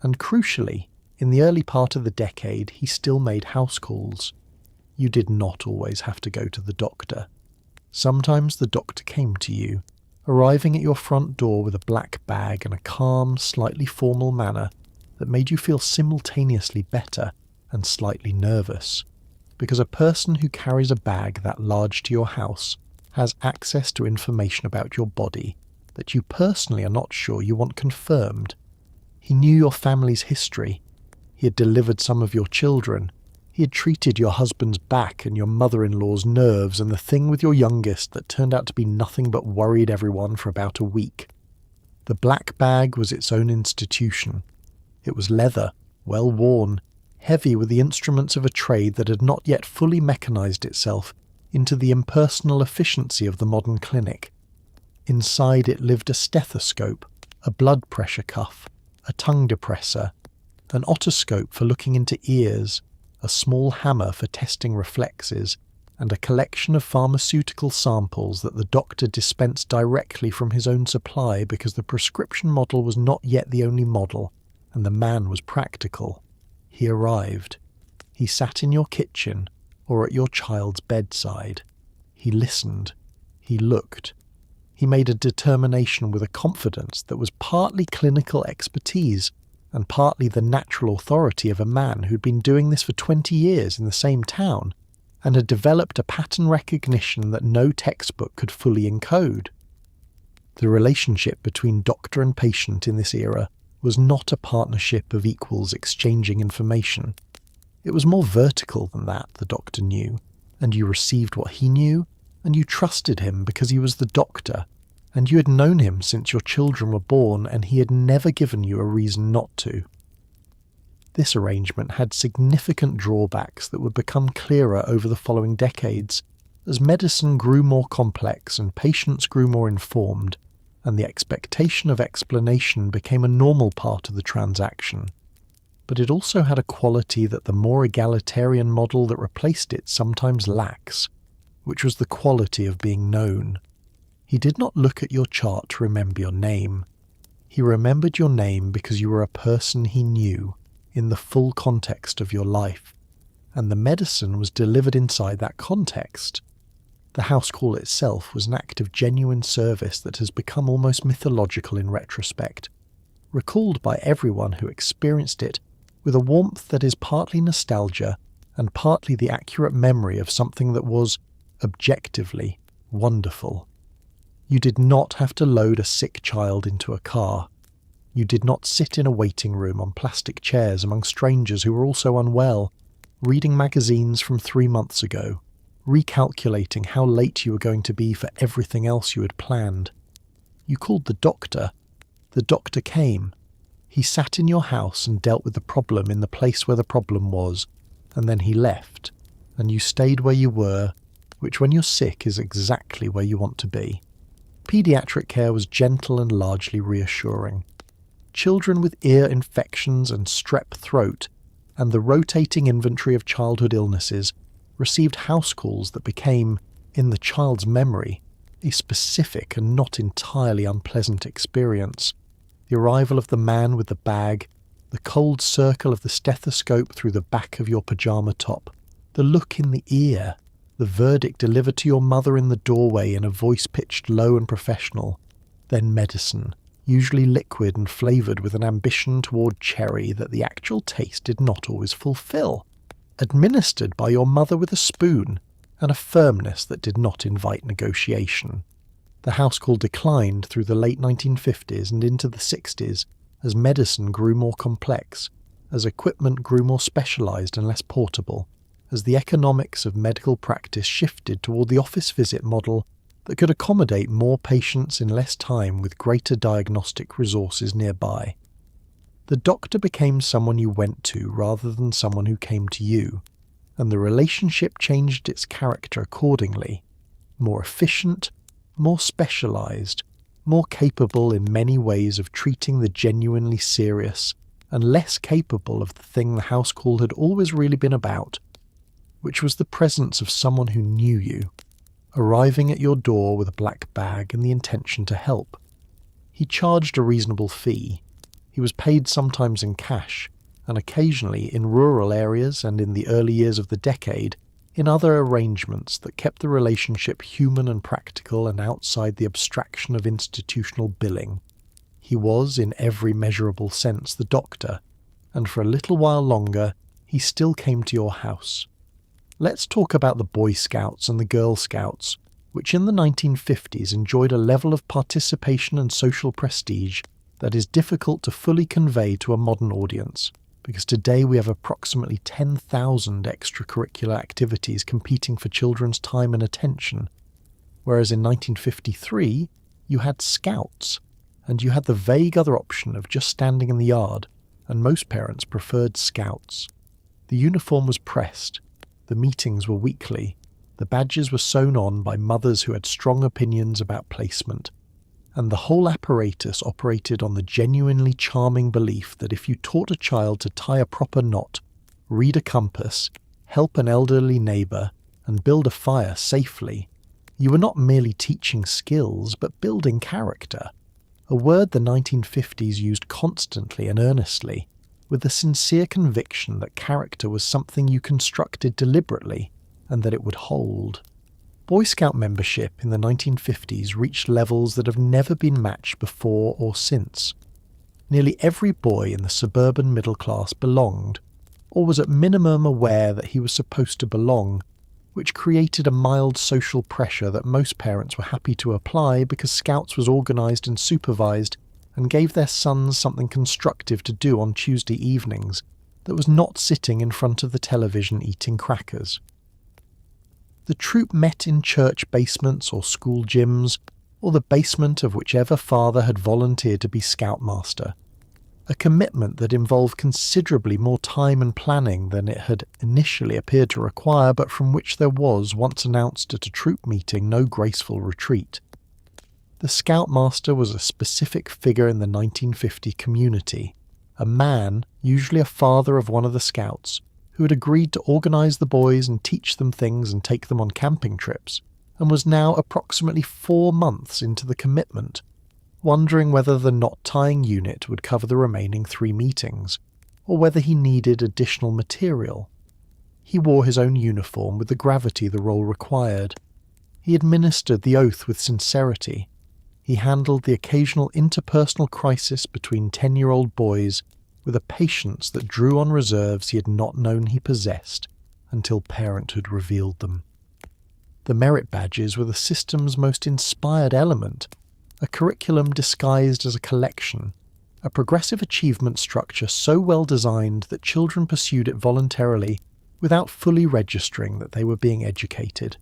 And crucially, in the early part of the decade, he still made house calls. You did not always have to go to the doctor. Sometimes the doctor came to you, arriving at your front door with a black bag and a calm, slightly formal manner that made you feel simultaneously better and slightly nervous, because a person who carries a bag that large to your house has access to information about your body that you personally are not sure you want confirmed. He knew your family's history. He had delivered some of your children. He had treated your husband's back and your mother-in-law's nerves and the thing with your youngest that turned out to be nothing but worried everyone for about a week. The black bag was its own institution. It was leather, well worn, heavy with the instruments of a trade that had not yet fully mechanized itself into the impersonal efficiency of the modern clinic. Inside it lived a stethoscope, a blood pressure cuff, a tongue depressor, an otoscope for looking into ears, a small hammer for testing reflexes, and a collection of pharmaceutical samples that the doctor dispensed directly from his own supply because the prescription model was not yet the only model, and the man was practical. He arrived. He sat in your kitchen or at your child's bedside. He listened. He looked. He made a determination with a confidence that was partly clinical expertise and partly the natural authority of a man who'd been doing this for 20 years in the same town and had developed a pattern recognition that no textbook could fully encode. The relationship between doctor and patient in this era was not a partnership of equals exchanging information. It was more vertical than that, the doctor knew, and you received what he knew, and you trusted him because he was the doctor, and you had known him since your children were born, and he had never given you a reason not to. This arrangement had significant drawbacks that would become clearer over the following decades, as medicine grew more complex and patients grew more informed, and the expectation of explanation became a normal part of the transaction. But it also had a quality that the more egalitarian model that replaced it sometimes lacks, which was the quality of being known. He did not look at your chart to remember your name. He remembered your name because you were a person he knew, in the full context of your life, and the medicine was delivered inside that context. The house call itself was an act of genuine service that has become almost mythological in retrospect, recalled by everyone who experienced it with a warmth that is partly nostalgia and partly the accurate memory of something that was, objectively, wonderful. You did not have to load a sick child into a car. You did not sit in a waiting room on plastic chairs among strangers who were also unwell, reading magazines from 3 months ago, recalculating how late you were going to be for everything else you had planned. You called the doctor. The doctor came. He sat in your house and dealt with the problem in the place where the problem was, and then he left, and you stayed where you were, which when you're sick is exactly where you want to be. Pediatric care was gentle and largely reassuring. children with ear infections and strep throat, and the rotating inventory of childhood illnesses received house calls that became, in the child's memory, a specific and not entirely unpleasant experience. The arrival of the man with the bag, the cold circle of the stethoscope through the back of your pyjama top, the look in the ear, the verdict delivered to your mother in the doorway in a voice pitched low and professional, then medicine, usually liquid and flavoured with an ambition toward cherry that the actual taste did not always fulfill, administered by your mother with a spoon, and a firmness that did not invite negotiation. The house call declined through the late 1950s and into the 60s as medicine grew more complex, as equipment grew more specialised and less portable, as the economics of medical practice shifted toward the office visit model that could accommodate more patients in less time with greater diagnostic resources nearby. The doctor became someone you went to rather than someone who came to you, and the relationship changed its character accordingly, more efficient, more specialised, more capable in many ways of treating the genuinely serious, and less capable of the thing the house call had always really been about, which was the presence of someone who knew you, arriving at your door with a black bag and the intention to help. He charged a reasonable fee. He was paid sometimes in cash, and occasionally in rural areas and in the early years of the decade, in other arrangements that kept the relationship human and practical and outside the abstraction of institutional billing. He was, in every measurable sense, the doctor, and for a little while longer, he still came to your house. Let's talk about the Boy Scouts and the Girl Scouts, which in the 1950s enjoyed a level of participation and social prestige that is difficult to fully convey to a modern audience, because today we have approximately 10,000 extracurricular activities competing for children's time and attention, whereas in 1953 you had Scouts, and you had the vague other option of just standing in the yard, and most parents preferred Scouts. The uniform was pressed, the meetings were weekly, the badges were sewn on by mothers who had strong opinions about placement, and the whole apparatus operated on the genuinely charming belief that if you taught a child to tie a proper knot, read a compass, help an elderly neighbour, and build a fire safely, you were not merely teaching skills but building character, a word the 1950s used constantly and earnestly, with the sincere conviction that character was something you constructed deliberately and that it would hold. Boy Scout membership in the 1950s reached levels that have never been matched before or since. Nearly every boy in the suburban middle class belonged, or was at minimum aware that he was supposed to belong, which created a mild social pressure that most parents were happy to apply because Scouts was organised and supervised and gave their sons something constructive to do on Tuesday evenings that was not sitting in front of the television eating crackers. The troop met in church basements or school gyms, or the basement of whichever father had volunteered to be Scoutmaster, a commitment that involved considerably more time and planning than it had initially appeared to require, but from which there was, once announced at a troop meeting, no graceful retreat. The Scoutmaster was a specific figure in the 1950 community, a man, usually a father of one of the Scouts, who had agreed to organise the boys and teach them things and take them on camping trips, and was now approximately 4 months into the commitment, wondering whether the knot-tying unit would cover the remaining 3 meetings, or whether he needed additional material. He wore his own uniform with the gravity the role required. He administered the oath with sincerity. He handled the occasional interpersonal crisis between 10-year-old boys with a patience that drew on reserves he had not known he possessed until parenthood revealed them. The merit badges were the system's most inspired element, a curriculum disguised as a collection, a progressive achievement structure so well designed that children pursued it voluntarily without fully registering that they were being educated.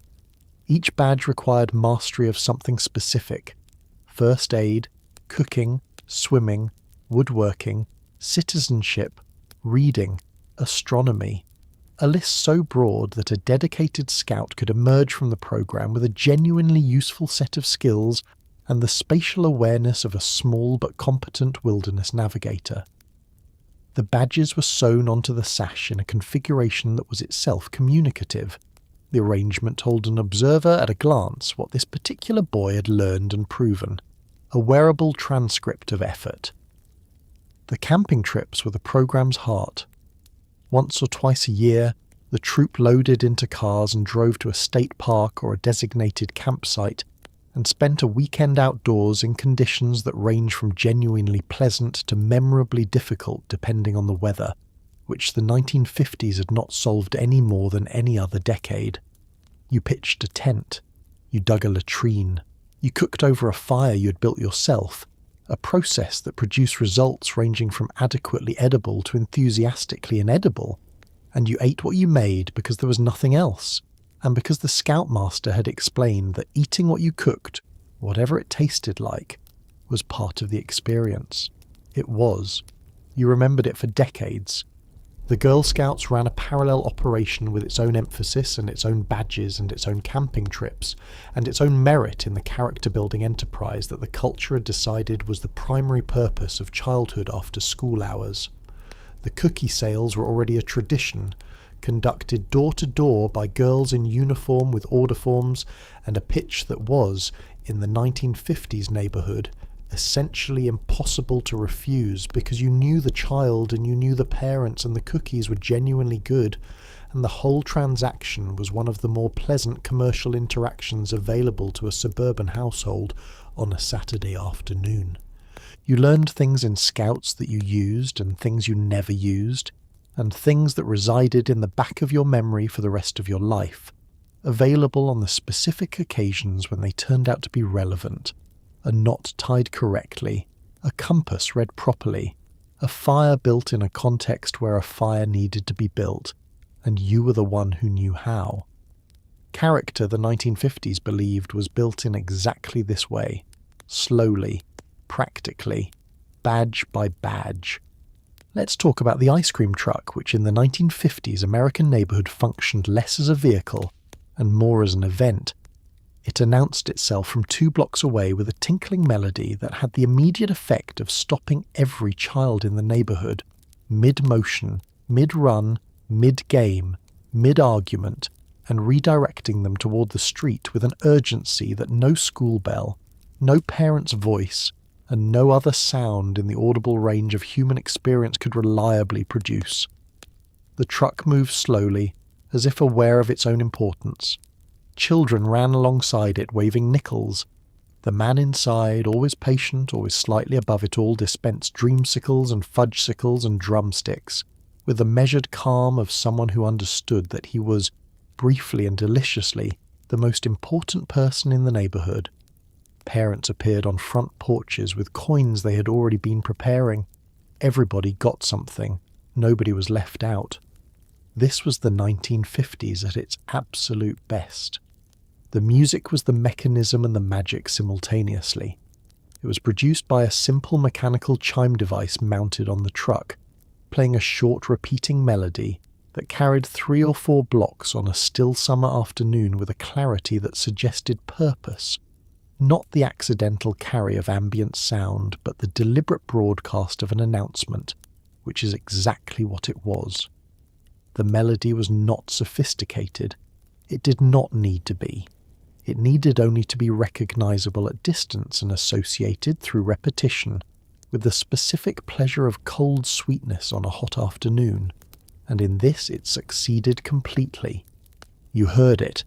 Each badge required mastery of something specific: first aid, cooking, swimming, woodworking, citizenship, reading, astronomy, a list so broad that a dedicated Scout could emerge from the program with a genuinely useful set of skills and the spatial awareness of a small but competent wilderness navigator. The badges were sewn onto the sash in a configuration that was itself communicative. The arrangement told an observer at a glance what this particular boy had learned and proven, a wearable transcript of effort. The camping trips were the programme's heart. Once or twice a year, the troop loaded into cars and drove to a state park or a designated campsite and spent a weekend outdoors in conditions that range from genuinely pleasant to memorably difficult depending on the weather, which the 1950s had not solved any more than any other decade. You pitched a tent, you dug a latrine, you cooked over a fire you had built yourself, a process that produced results ranging from adequately edible to enthusiastically inedible, and you ate what you made because there was nothing else, and because the scoutmaster had explained that eating what you cooked, whatever it tasted like, was part of the experience. It was. You remembered it for decades. The Girl Scouts ran a parallel operation with its own emphasis and its own badges and its own camping trips, and its own merit in the character-building enterprise that the culture had decided was the primary purpose of childhood after school hours. The cookie sales were already a tradition, conducted door-to-door by girls in uniform with order forms, and a pitch that was, in the 1950s neighbourhood, essentially impossible to refuse because you knew the child and you knew the parents and the cookies were genuinely good, and the whole transaction was one of the more pleasant commercial interactions available to a suburban household on a Saturday afternoon. You learned things in Scouts that you used and things you never used, and things that resided in the back of your memory for the rest of your life, available on the specific occasions when they turned out to be relevant. A knot tied correctly, a compass read properly, a fire built in a context where a fire needed to be built, and you were the one who knew how. Character, the 1950s believed, was built in exactly this way, slowly, practically, badge by badge. Let's talk about the ice cream truck, which in the 1950s American neighbourhood functioned less as a vehicle and more as an event. It announced itself from 2 blocks away with a tinkling melody that had the immediate effect of stopping every child in the neighbourhood, mid-motion, mid-run, mid-game, mid-argument, and redirecting them toward the street with an urgency that no school bell, no parent's voice, and no other sound in the audible range of human experience could reliably produce. The truck moved slowly, as if aware of its own importance. Children ran alongside it, waving nickels. The man inside, always patient, always slightly above it all, dispensed dreamsicles and fudgesicles and drumsticks, with the measured calm of someone who understood that he was, briefly and deliciously, the most important person in the neighbourhood. Parents appeared on front porches with coins they had already been preparing. Everybody got something. Nobody was left out. This was the 1950s at its absolute best. The music was the mechanism and the magic simultaneously. It was produced by a simple mechanical chime device mounted on the truck, playing a short repeating melody that carried 3 or 4 blocks on a still summer afternoon with a clarity that suggested purpose. Not the accidental carry of ambient sound, but the deliberate broadcast of an announcement, which is exactly what it was. The melody was not sophisticated. It did not need to be. It needed only to be recognizable at distance and associated through repetition with the specific pleasure of cold sweetness on a hot afternoon, and in this it succeeded completely. You heard it,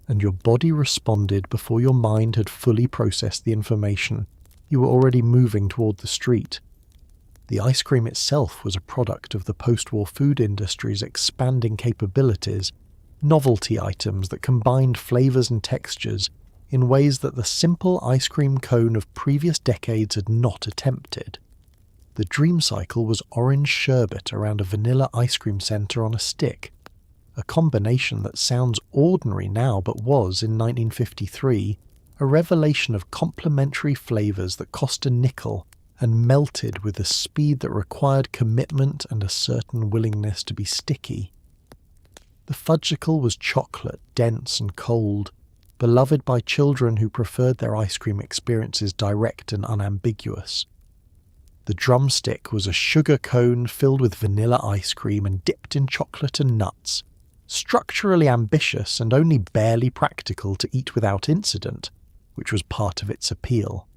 and your body responded before your mind had fully processed the information. You were already moving toward the street. The ice cream itself was a product of the post-war food industry's expanding capabilities, novelty items that combined flavors and textures in ways that the simple ice cream cone of previous decades had not attempted. The dream cycle was orange sherbet around a vanilla ice cream center on a stick, a combination that sounds ordinary now but was, in 1953, a revelation of complementary flavors that cost a nickel and melted with a speed that required commitment and a certain willingness to be sticky. The fudgicle was chocolate, dense and cold. beloved by children who preferred their ice cream experiences direct and unambiguous. The drumstick was a sugar cone filled with vanilla ice cream and dipped in chocolate and nuts, structurally ambitious and only barely practical to eat without incident, which was part of its appeal.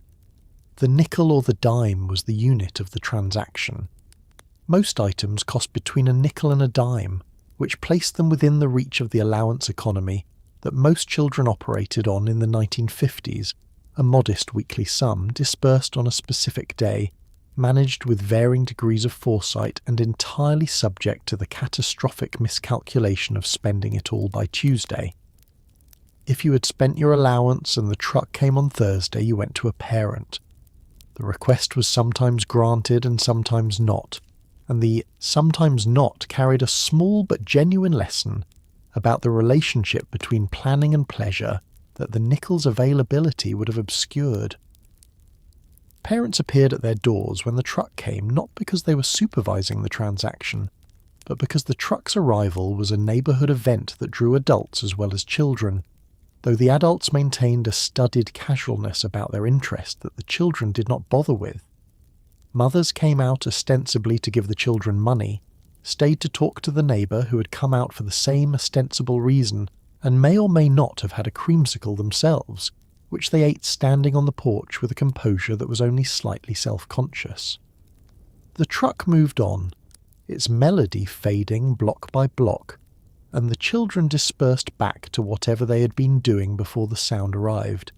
The nickel or the dime was the unit of the transaction. Most items cost between a nickel and a dime, which placed them within the reach of the allowance economy that most children operated on in the 1950s, a modest weekly sum dispersed on a specific day, managed with varying degrees of foresight and entirely subject to the catastrophic miscalculation of spending it all by Tuesday. If you had spent your allowance and the truck came on Thursday, you went to a parent. The request was sometimes granted and sometimes not, and the sometimes not carried a small but genuine lesson about the relationship between planning and pleasure that the nickel's availability would have obscured. Parents appeared at their doors when the truck came not because they were supervising the transaction, but because the truck's arrival was a neighbourhood event that drew adults as well as children, though the adults maintained a studied casualness about their interest that the children did not bother with. Mothers came out ostensibly to give the children money, stayed to talk to the neighbour who had come out for the same ostensible reason, and may or may not have had a creamsicle themselves, which they ate standing on the porch with a composure that was only slightly self-conscious. The truck moved on, its melody fading block by block, and the children dispersed back to whatever they had been doing before the sound arrived,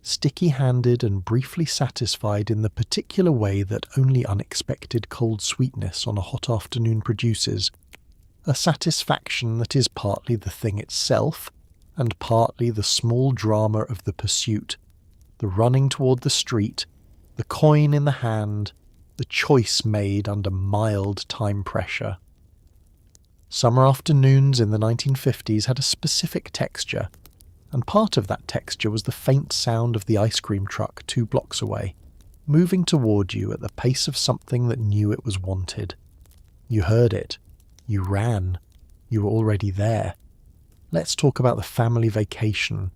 sticky-handed and briefly satisfied in the particular way that only unexpected cold sweetness on a hot afternoon produces, a satisfaction that is partly the thing itself, and partly the small drama of the pursuit, the running toward the street, the coin in the hand, the choice made under mild time pressure. Summer afternoons in the 1950s had a specific texture, and part of that texture was the faint sound of the ice cream truck 2 blocks away, moving toward you at the pace of something that knew it was wanted. You heard it. You ran. You were already there. Let's talk about the family vacation,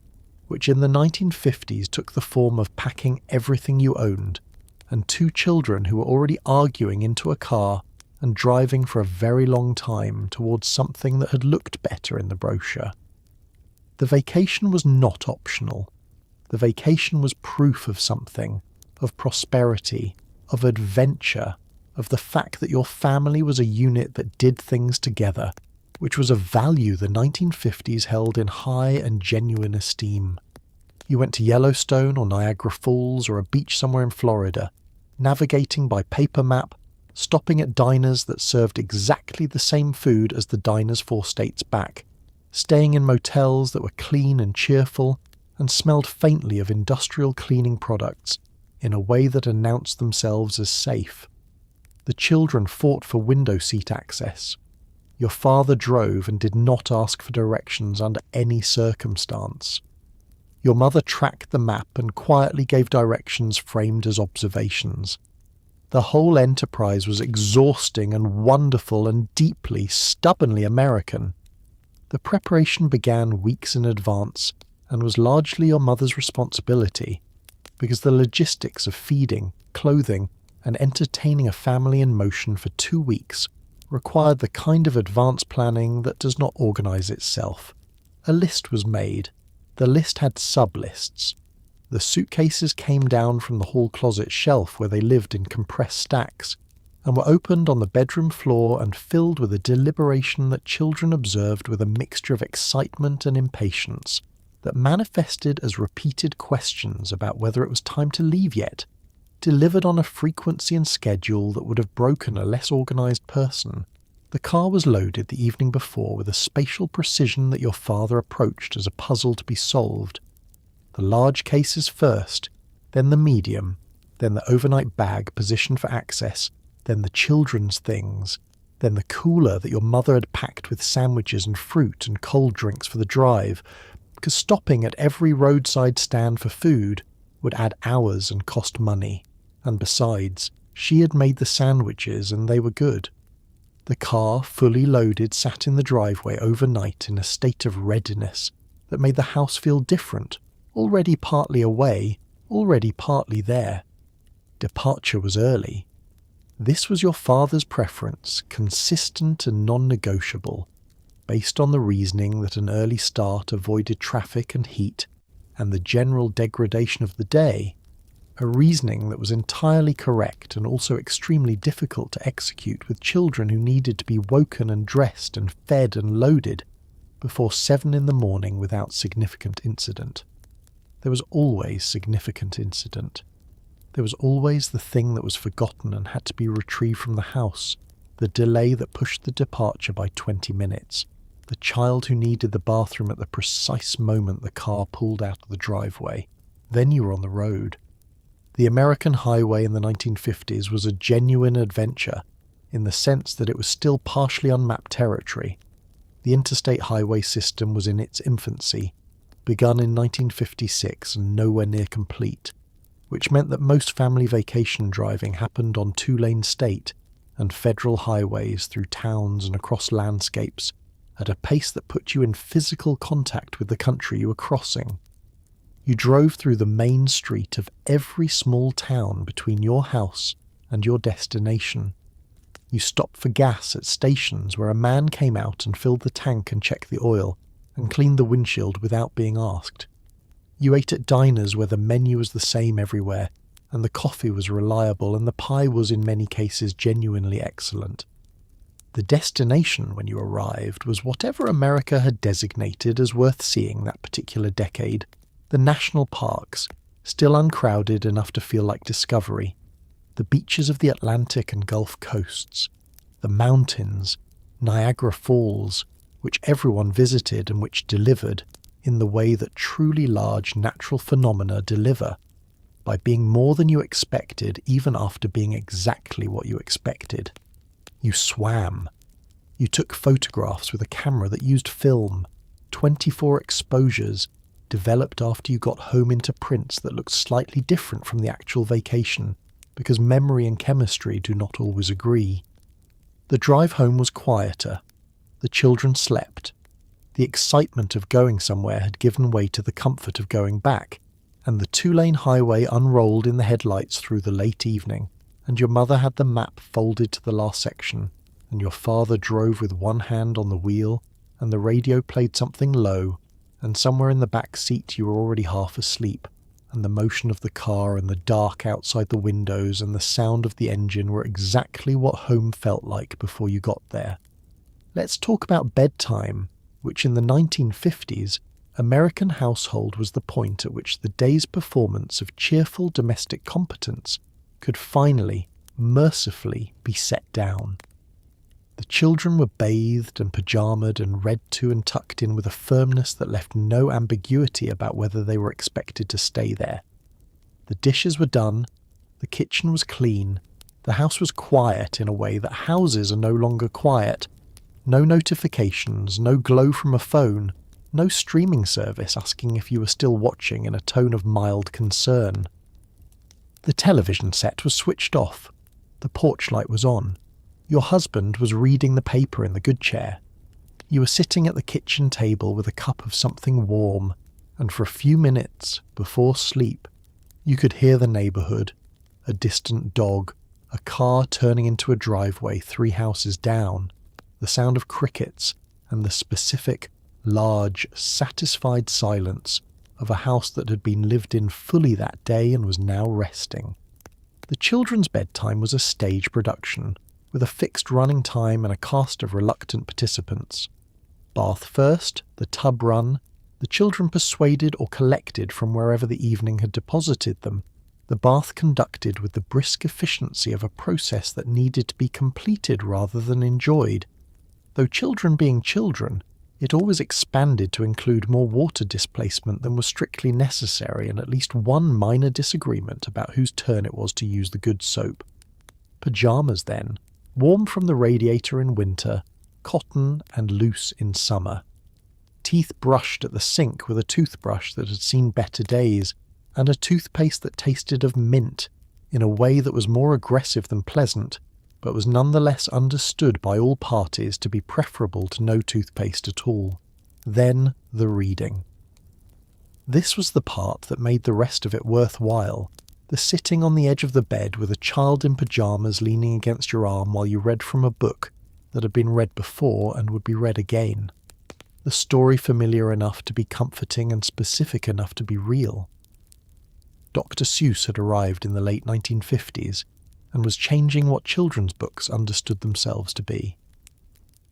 which in the 1950s took the form of packing everything you owned, and 2 children who were already arguing into a car and driving for a very long time towards something that had looked better in the brochure. The vacation was not optional. The vacation was proof of something, of prosperity, of adventure, of the fact that your family was a unit that did things together, which was a value the 1950s held in high and genuine esteem. You went to Yellowstone or Niagara Falls or a beach somewhere in Florida, navigating by paper map, stopping at diners that served exactly the same food as the diners 4 states back, staying in motels that were clean and cheerful and smelled faintly of industrial cleaning products in a way that announced themselves as safe. The children fought for window seat access. Your father drove and did not ask for directions under any circumstance. Your mother tracked the map and quietly gave directions framed as observations. The whole enterprise was exhausting and wonderful and deeply, stubbornly American. The preparation began weeks in advance and was largely your mother's responsibility, because the logistics of feeding, clothing, and entertaining a family in motion for 2 weeks required the kind of advance planning that does not organize itself. A list was made. The list had sub-lists. The suitcases came down from the hall closet shelf where they lived in compressed stacks, and were opened on the bedroom floor and filled with a deliberation that children observed with a mixture of excitement and impatience, that manifested as repeated questions about whether it was time to leave yet, delivered on a frequency and schedule that would have broken a less organised person. The car was loaded the evening before with a spatial precision that your father approached as a puzzle to be solved. The large cases first, then the medium, then the overnight bag positioned for access, then the children's things, then the cooler that your mother had packed with sandwiches and fruit and cold drinks for the drive, because stopping at every roadside stand for food would add hours and cost money. And besides, she had made the sandwiches and they were good. The car, fully loaded, sat in the driveway overnight in a state of readiness that made the house feel different, already partly away, already partly there. Departure was early. This was your father's preference, consistent and non-negotiable, based on the reasoning that an early start avoided traffic and heat and the general degradation of the day, a reasoning that was entirely correct and also extremely difficult to execute with children who needed to be woken and dressed and fed and loaded before 7 in the morning without significant incident. There was always significant incident. There was always the thing that was forgotten and had to be retrieved from the house, the delay that pushed the departure by 20 minutes, the child who needed the bathroom at the precise moment the car pulled out of the driveway. Then you were on the road. The American highway in the 1950s was a genuine adventure, in the sense that it was still partially unmapped territory. The interstate highway system was in its infancy, begun in 1956 and nowhere near complete, which meant that most family vacation driving happened on 2-lane state and federal highways through towns and across landscapes at a pace that put you in physical contact with the country you were crossing. You drove through the main street of every small town between your house and your destination. You stopped for gas at stations where a man came out and filled the tank and checked the oil and cleaned the windshield without being asked. You ate at diners where the menu was the same everywhere and the coffee was reliable and the pie was in many cases genuinely excellent. The destination when you arrived was whatever America had designated as worth seeing that particular decade. The national parks, still uncrowded enough to feel like discovery, the beaches of the Atlantic and Gulf coasts, the mountains, Niagara Falls, which everyone visited and which delivered in the way that truly large natural phenomena deliver, by being more than you expected even after being exactly what you expected. You swam. You took photographs with a camera that used film, 24 exposures, developed after you got home into prints that looked slightly different from the actual vacation, because memory and chemistry do not always agree. The drive home was quieter. The children slept. The excitement of going somewhere had given way to the comfort of going back, and the 2-lane highway unrolled in the headlights through the late evening, and your mother had the map folded to the last section, and your father drove with one hand on the wheel, and the radio played something low, and somewhere in the back seat you were already half asleep, and the motion of the car and the dark outside the windows and the sound of the engine were exactly what home felt like before you got there. Let's talk about bedtime, which in the 1950s, American household was the point at which the day's performance of cheerful domestic competence could finally, mercifully, be set down. The children were bathed and pajamaed and read to and tucked in with a firmness that left no ambiguity about whether they were expected to stay there. The dishes were done, the kitchen was clean, the house was quiet in a way that houses are no longer quiet. No notifications, no glow from a phone, no streaming service asking if you were still watching in a tone of mild concern. The television set was switched off. The porch light was on. Your husband was reading the paper in the good chair. You were sitting at the kitchen table with a cup of something warm, and for a few minutes, before sleep, you could hear the neighbourhood, a distant dog, a car turning into a driveway 3 houses down, the sound of crickets, and the specific, large, satisfied silence of a house that had been lived in fully that day and was now resting. The children's bedtime was a stage production, with a fixed running time and a cast of reluctant participants. Bath first, the tub run, the children persuaded or collected from wherever the evening had deposited them, the bath conducted with the brisk efficiency of a process that needed to be completed rather than enjoyed. Though children being children, it always expanded to include more water displacement than was strictly necessary and at least one minor disagreement about whose turn it was to use the good soap. Pyjamas then, warm from the radiator in winter, cotton and loose in summer. Teeth brushed at the sink with a toothbrush that had seen better days, and a toothpaste that tasted of mint in a way that was more aggressive than pleasant, but was nonetheless understood by all parties to be preferable to no toothpaste at all. Then the reading. This was the part that made the rest of it worthwhile, the sitting on the edge of the bed with a child in pyjamas leaning against your arm while you read from a book that had been read before and would be read again. The story familiar enough to be comforting and specific enough to be real. Dr. Seuss had arrived in the late 1950s and was changing what children's books understood themselves to be.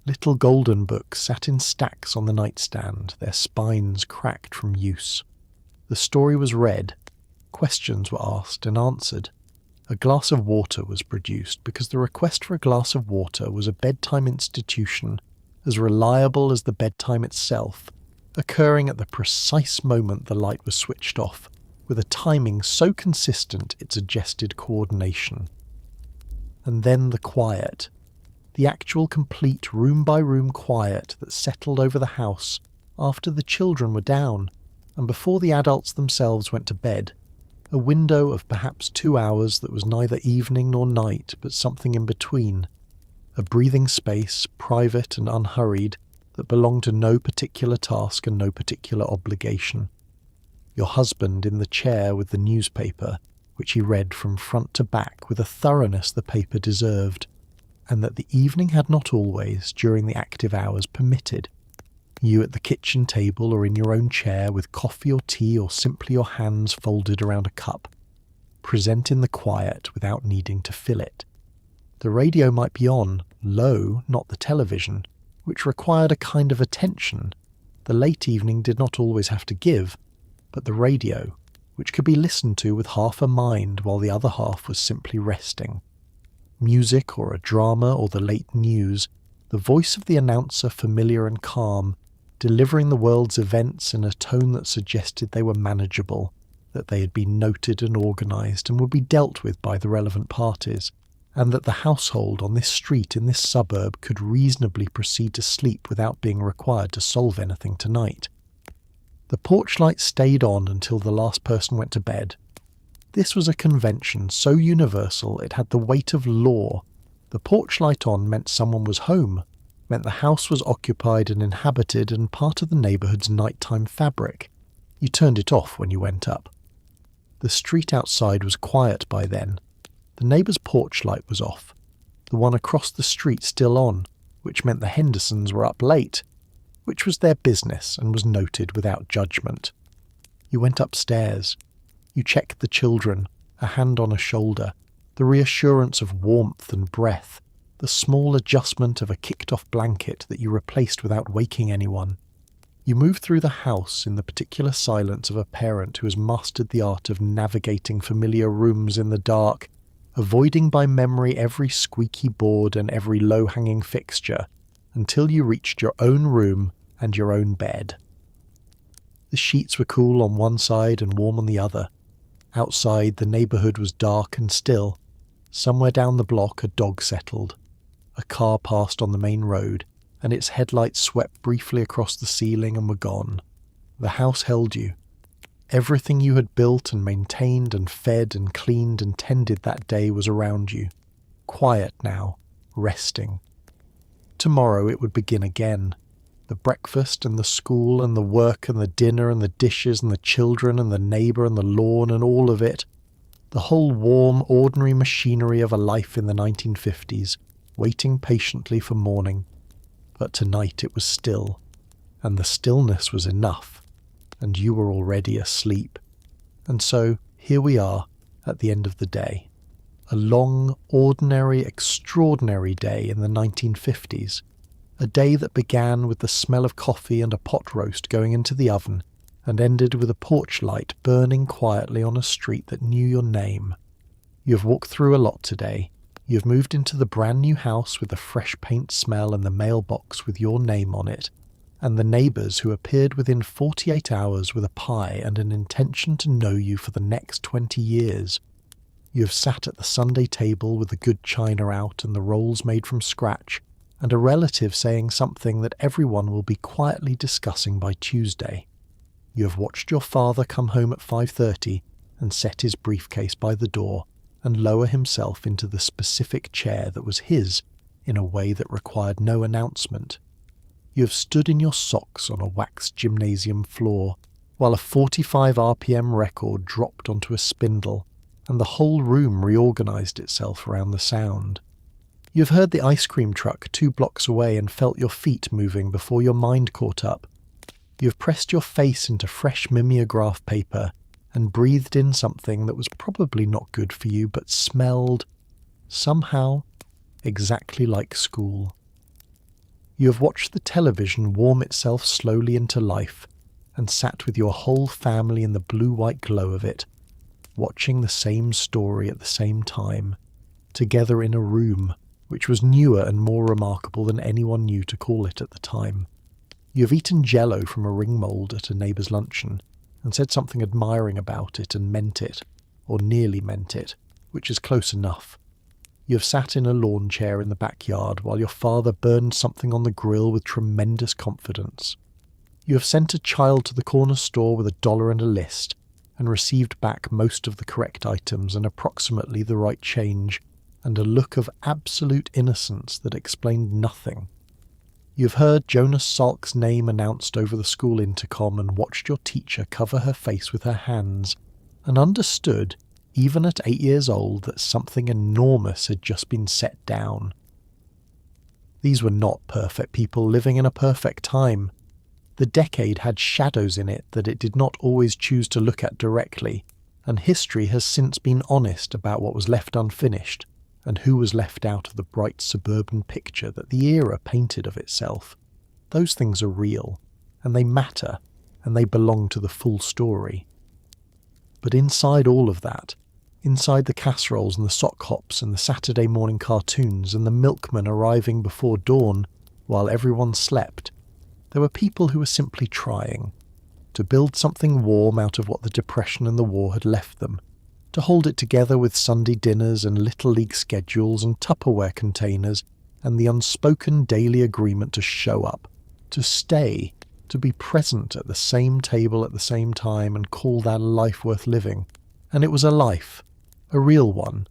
Little golden books sat in stacks on the nightstand, their spines cracked from use. The story was read, questions were asked and answered. A glass of water was produced because the request for a glass of water was a bedtime institution as reliable as the bedtime itself, occurring at the precise moment the light was switched off, with a timing so consistent it suggested coordination. And then the quiet, the actual complete room-by-room quiet that settled over the house after the children were down and before the adults themselves went to bed, a window of perhaps 2 hours that was neither evening nor night but something in between, a breathing space, private and unhurried, that belonged to no particular task and no particular obligation. Your husband in the chair with the newspaper, which he read from front to back with a thoroughness the paper deserved, and that the evening had not always, during the active hours, permitted. You at the kitchen table or in your own chair with coffee or tea or simply your hands folded around a cup, present in the quiet without needing to fill it. The radio might be on, low, not the television, which required a kind of attention. The late evening did not always have to give, but the radio, which could be listened to with half a mind while the other half was simply resting. Music or a drama or the late news, the voice of the announcer familiar and calm, delivering the world's events in a tone that suggested they were manageable, that they had been noted and organised and would be dealt with by the relevant parties, and that the household on this street in this suburb could reasonably proceed to sleep without being required to solve anything tonight. The porch light stayed on until the last person went to bed. This was a convention so universal it had the weight of law. The porch light on meant someone was home, meant the house was occupied and inhabited and part of the neighbourhood's nighttime fabric. You turned it off when you went up. The street outside was quiet by then. The neighbour's porch light was off, the one across the street still on, which meant the Hendersons were up late, which was their business and was noted without judgment. You went upstairs. You checked the children, a hand on a shoulder, the reassurance of warmth and breath, the small adjustment of a kicked-off blanket that you replaced without waking anyone. You moved through the house in the particular silence of a parent who has mastered the art of navigating familiar rooms in the dark, avoiding by memory every squeaky board and every low-hanging fixture, until you reached your own room and your own bed. The sheets were cool on one side and warm on the other. Outside, the neighbourhood was dark and still. Somewhere down the block, a dog settled. A car passed on the main road, and its headlights swept briefly across the ceiling and were gone. The house held you. Everything you had built and maintained and fed and cleaned and tended that day was around you. Quiet now, resting. Tomorrow it would begin again. The breakfast and the school and the work and the dinner and the dishes and the children and the neighbour and the lawn and all of it. The whole warm, ordinary machinery of a life in the 1950s, waiting patiently for morning. But tonight it was still, and the stillness was enough, and you were already asleep. And so, here we are, at the end of the day. A long, ordinary, extraordinary day in the 1950s. A day that began with the smell of coffee and a pot roast going into the oven, and ended with a porch light burning quietly on a street that knew your name. You have walked through a lot today. You have moved into the brand new house with the fresh paint smell and the mailbox with your name on it, and the neighbours who appeared within 48 hours with a pie and an intention to know you for the next 20 years. You have sat at the Sunday table with the good china out and the rolls made from scratch, and a relative saying something that everyone will be quietly discussing by Tuesday. You have watched your father come home at 5:30 and set his briefcase by the door and lower himself into the specific chair that was his in a way that required no announcement. You have stood in your socks on a waxed gymnasium floor, while a 45 RPM record dropped onto a spindle and the whole room reorganized itself around the sound. You've heard the ice cream truck 2 blocks away and felt your feet moving before your mind caught up. You've pressed your face into fresh mimeograph paper and breathed in something that was probably not good for you but smelled, somehow, exactly like school. You have watched the television warm itself slowly into life and sat with your whole family in the blue-white glow of it, watching the same story at the same time, together in a room which was newer and more remarkable than anyone knew to call it at the time. You have eaten jello from a ring mould at a neighbour's luncheon and said something admiring about it and meant it, or nearly meant it, which is close enough. You have sat in a lawn chair in the backyard while your father burned something on the grill with tremendous confidence. You have sent a child to the corner store with $1 and a list and received back most of the correct items and approximately the right change, and a look of absolute innocence that explained nothing. You've heard Jonas Salk's name announced over the school intercom and watched your teacher cover her face with her hands, and understood, even at 8 years old, that something enormous had just been set down. These were not perfect people living in a perfect time. The decade had shadows in it that it did not always choose to look at directly, and history has since been honest about what was left unfinished, and who was left out of the bright suburban picture that the era painted of itself. Those things are real, and they matter, and they belong to the full story. But inside all of that, inside the casseroles and the sock hops and the Saturday morning cartoons and the milkman arriving before dawn while everyone slept, there were people who were simply trying to build something warm out of what the Depression and the war had left them, to hold it together with Sunday dinners and Little League schedules and Tupperware containers and the unspoken daily agreement to show up, to stay, to be present at the same table at the same time and call that a life worth living. And it was a life, a real one,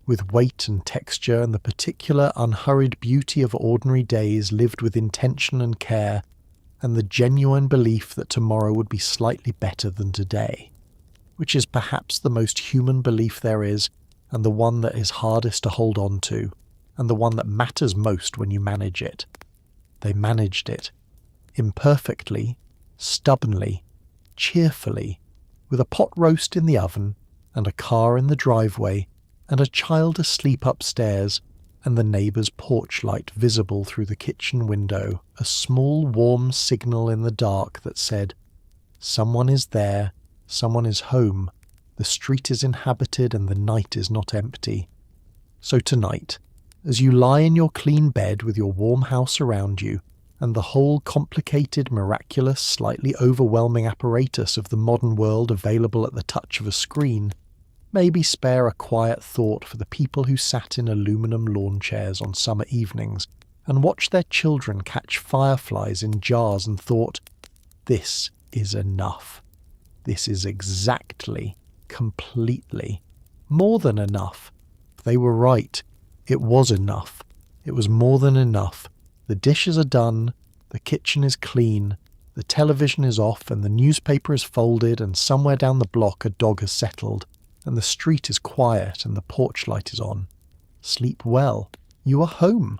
with weight and texture and the particular unhurried beauty of ordinary days lived with intention and care, and the genuine belief that tomorrow would be slightly better than today, which is perhaps the most human belief there is, and the one that is hardest to hold on to, and the one that matters most when you manage it. They managed it. Imperfectly, stubbornly, cheerfully, with a pot roast in the oven, and a car in the driveway, and a child asleep upstairs, and the neighbour's porch light visible through the kitchen window, a small warm signal in the dark that said, "Someone is there, someone is home, the street is inhabited and the night is not empty." So tonight, as you lie in your clean bed with your warm house around you, and the whole complicated, miraculous, slightly overwhelming apparatus of the modern world available at the touch of a screen, maybe spare a quiet thought for the people who sat in aluminum lawn chairs on summer evenings and watched their children catch fireflies in jars and thought, "This is enough. This is exactly, completely, more than enough." They were right. It was enough. It was more than enough. The dishes are done, the kitchen is clean, the television is off and the newspaper is folded and somewhere down the block a dog has settled, and the street is quiet and the porch light is on. Sleep well. You are home.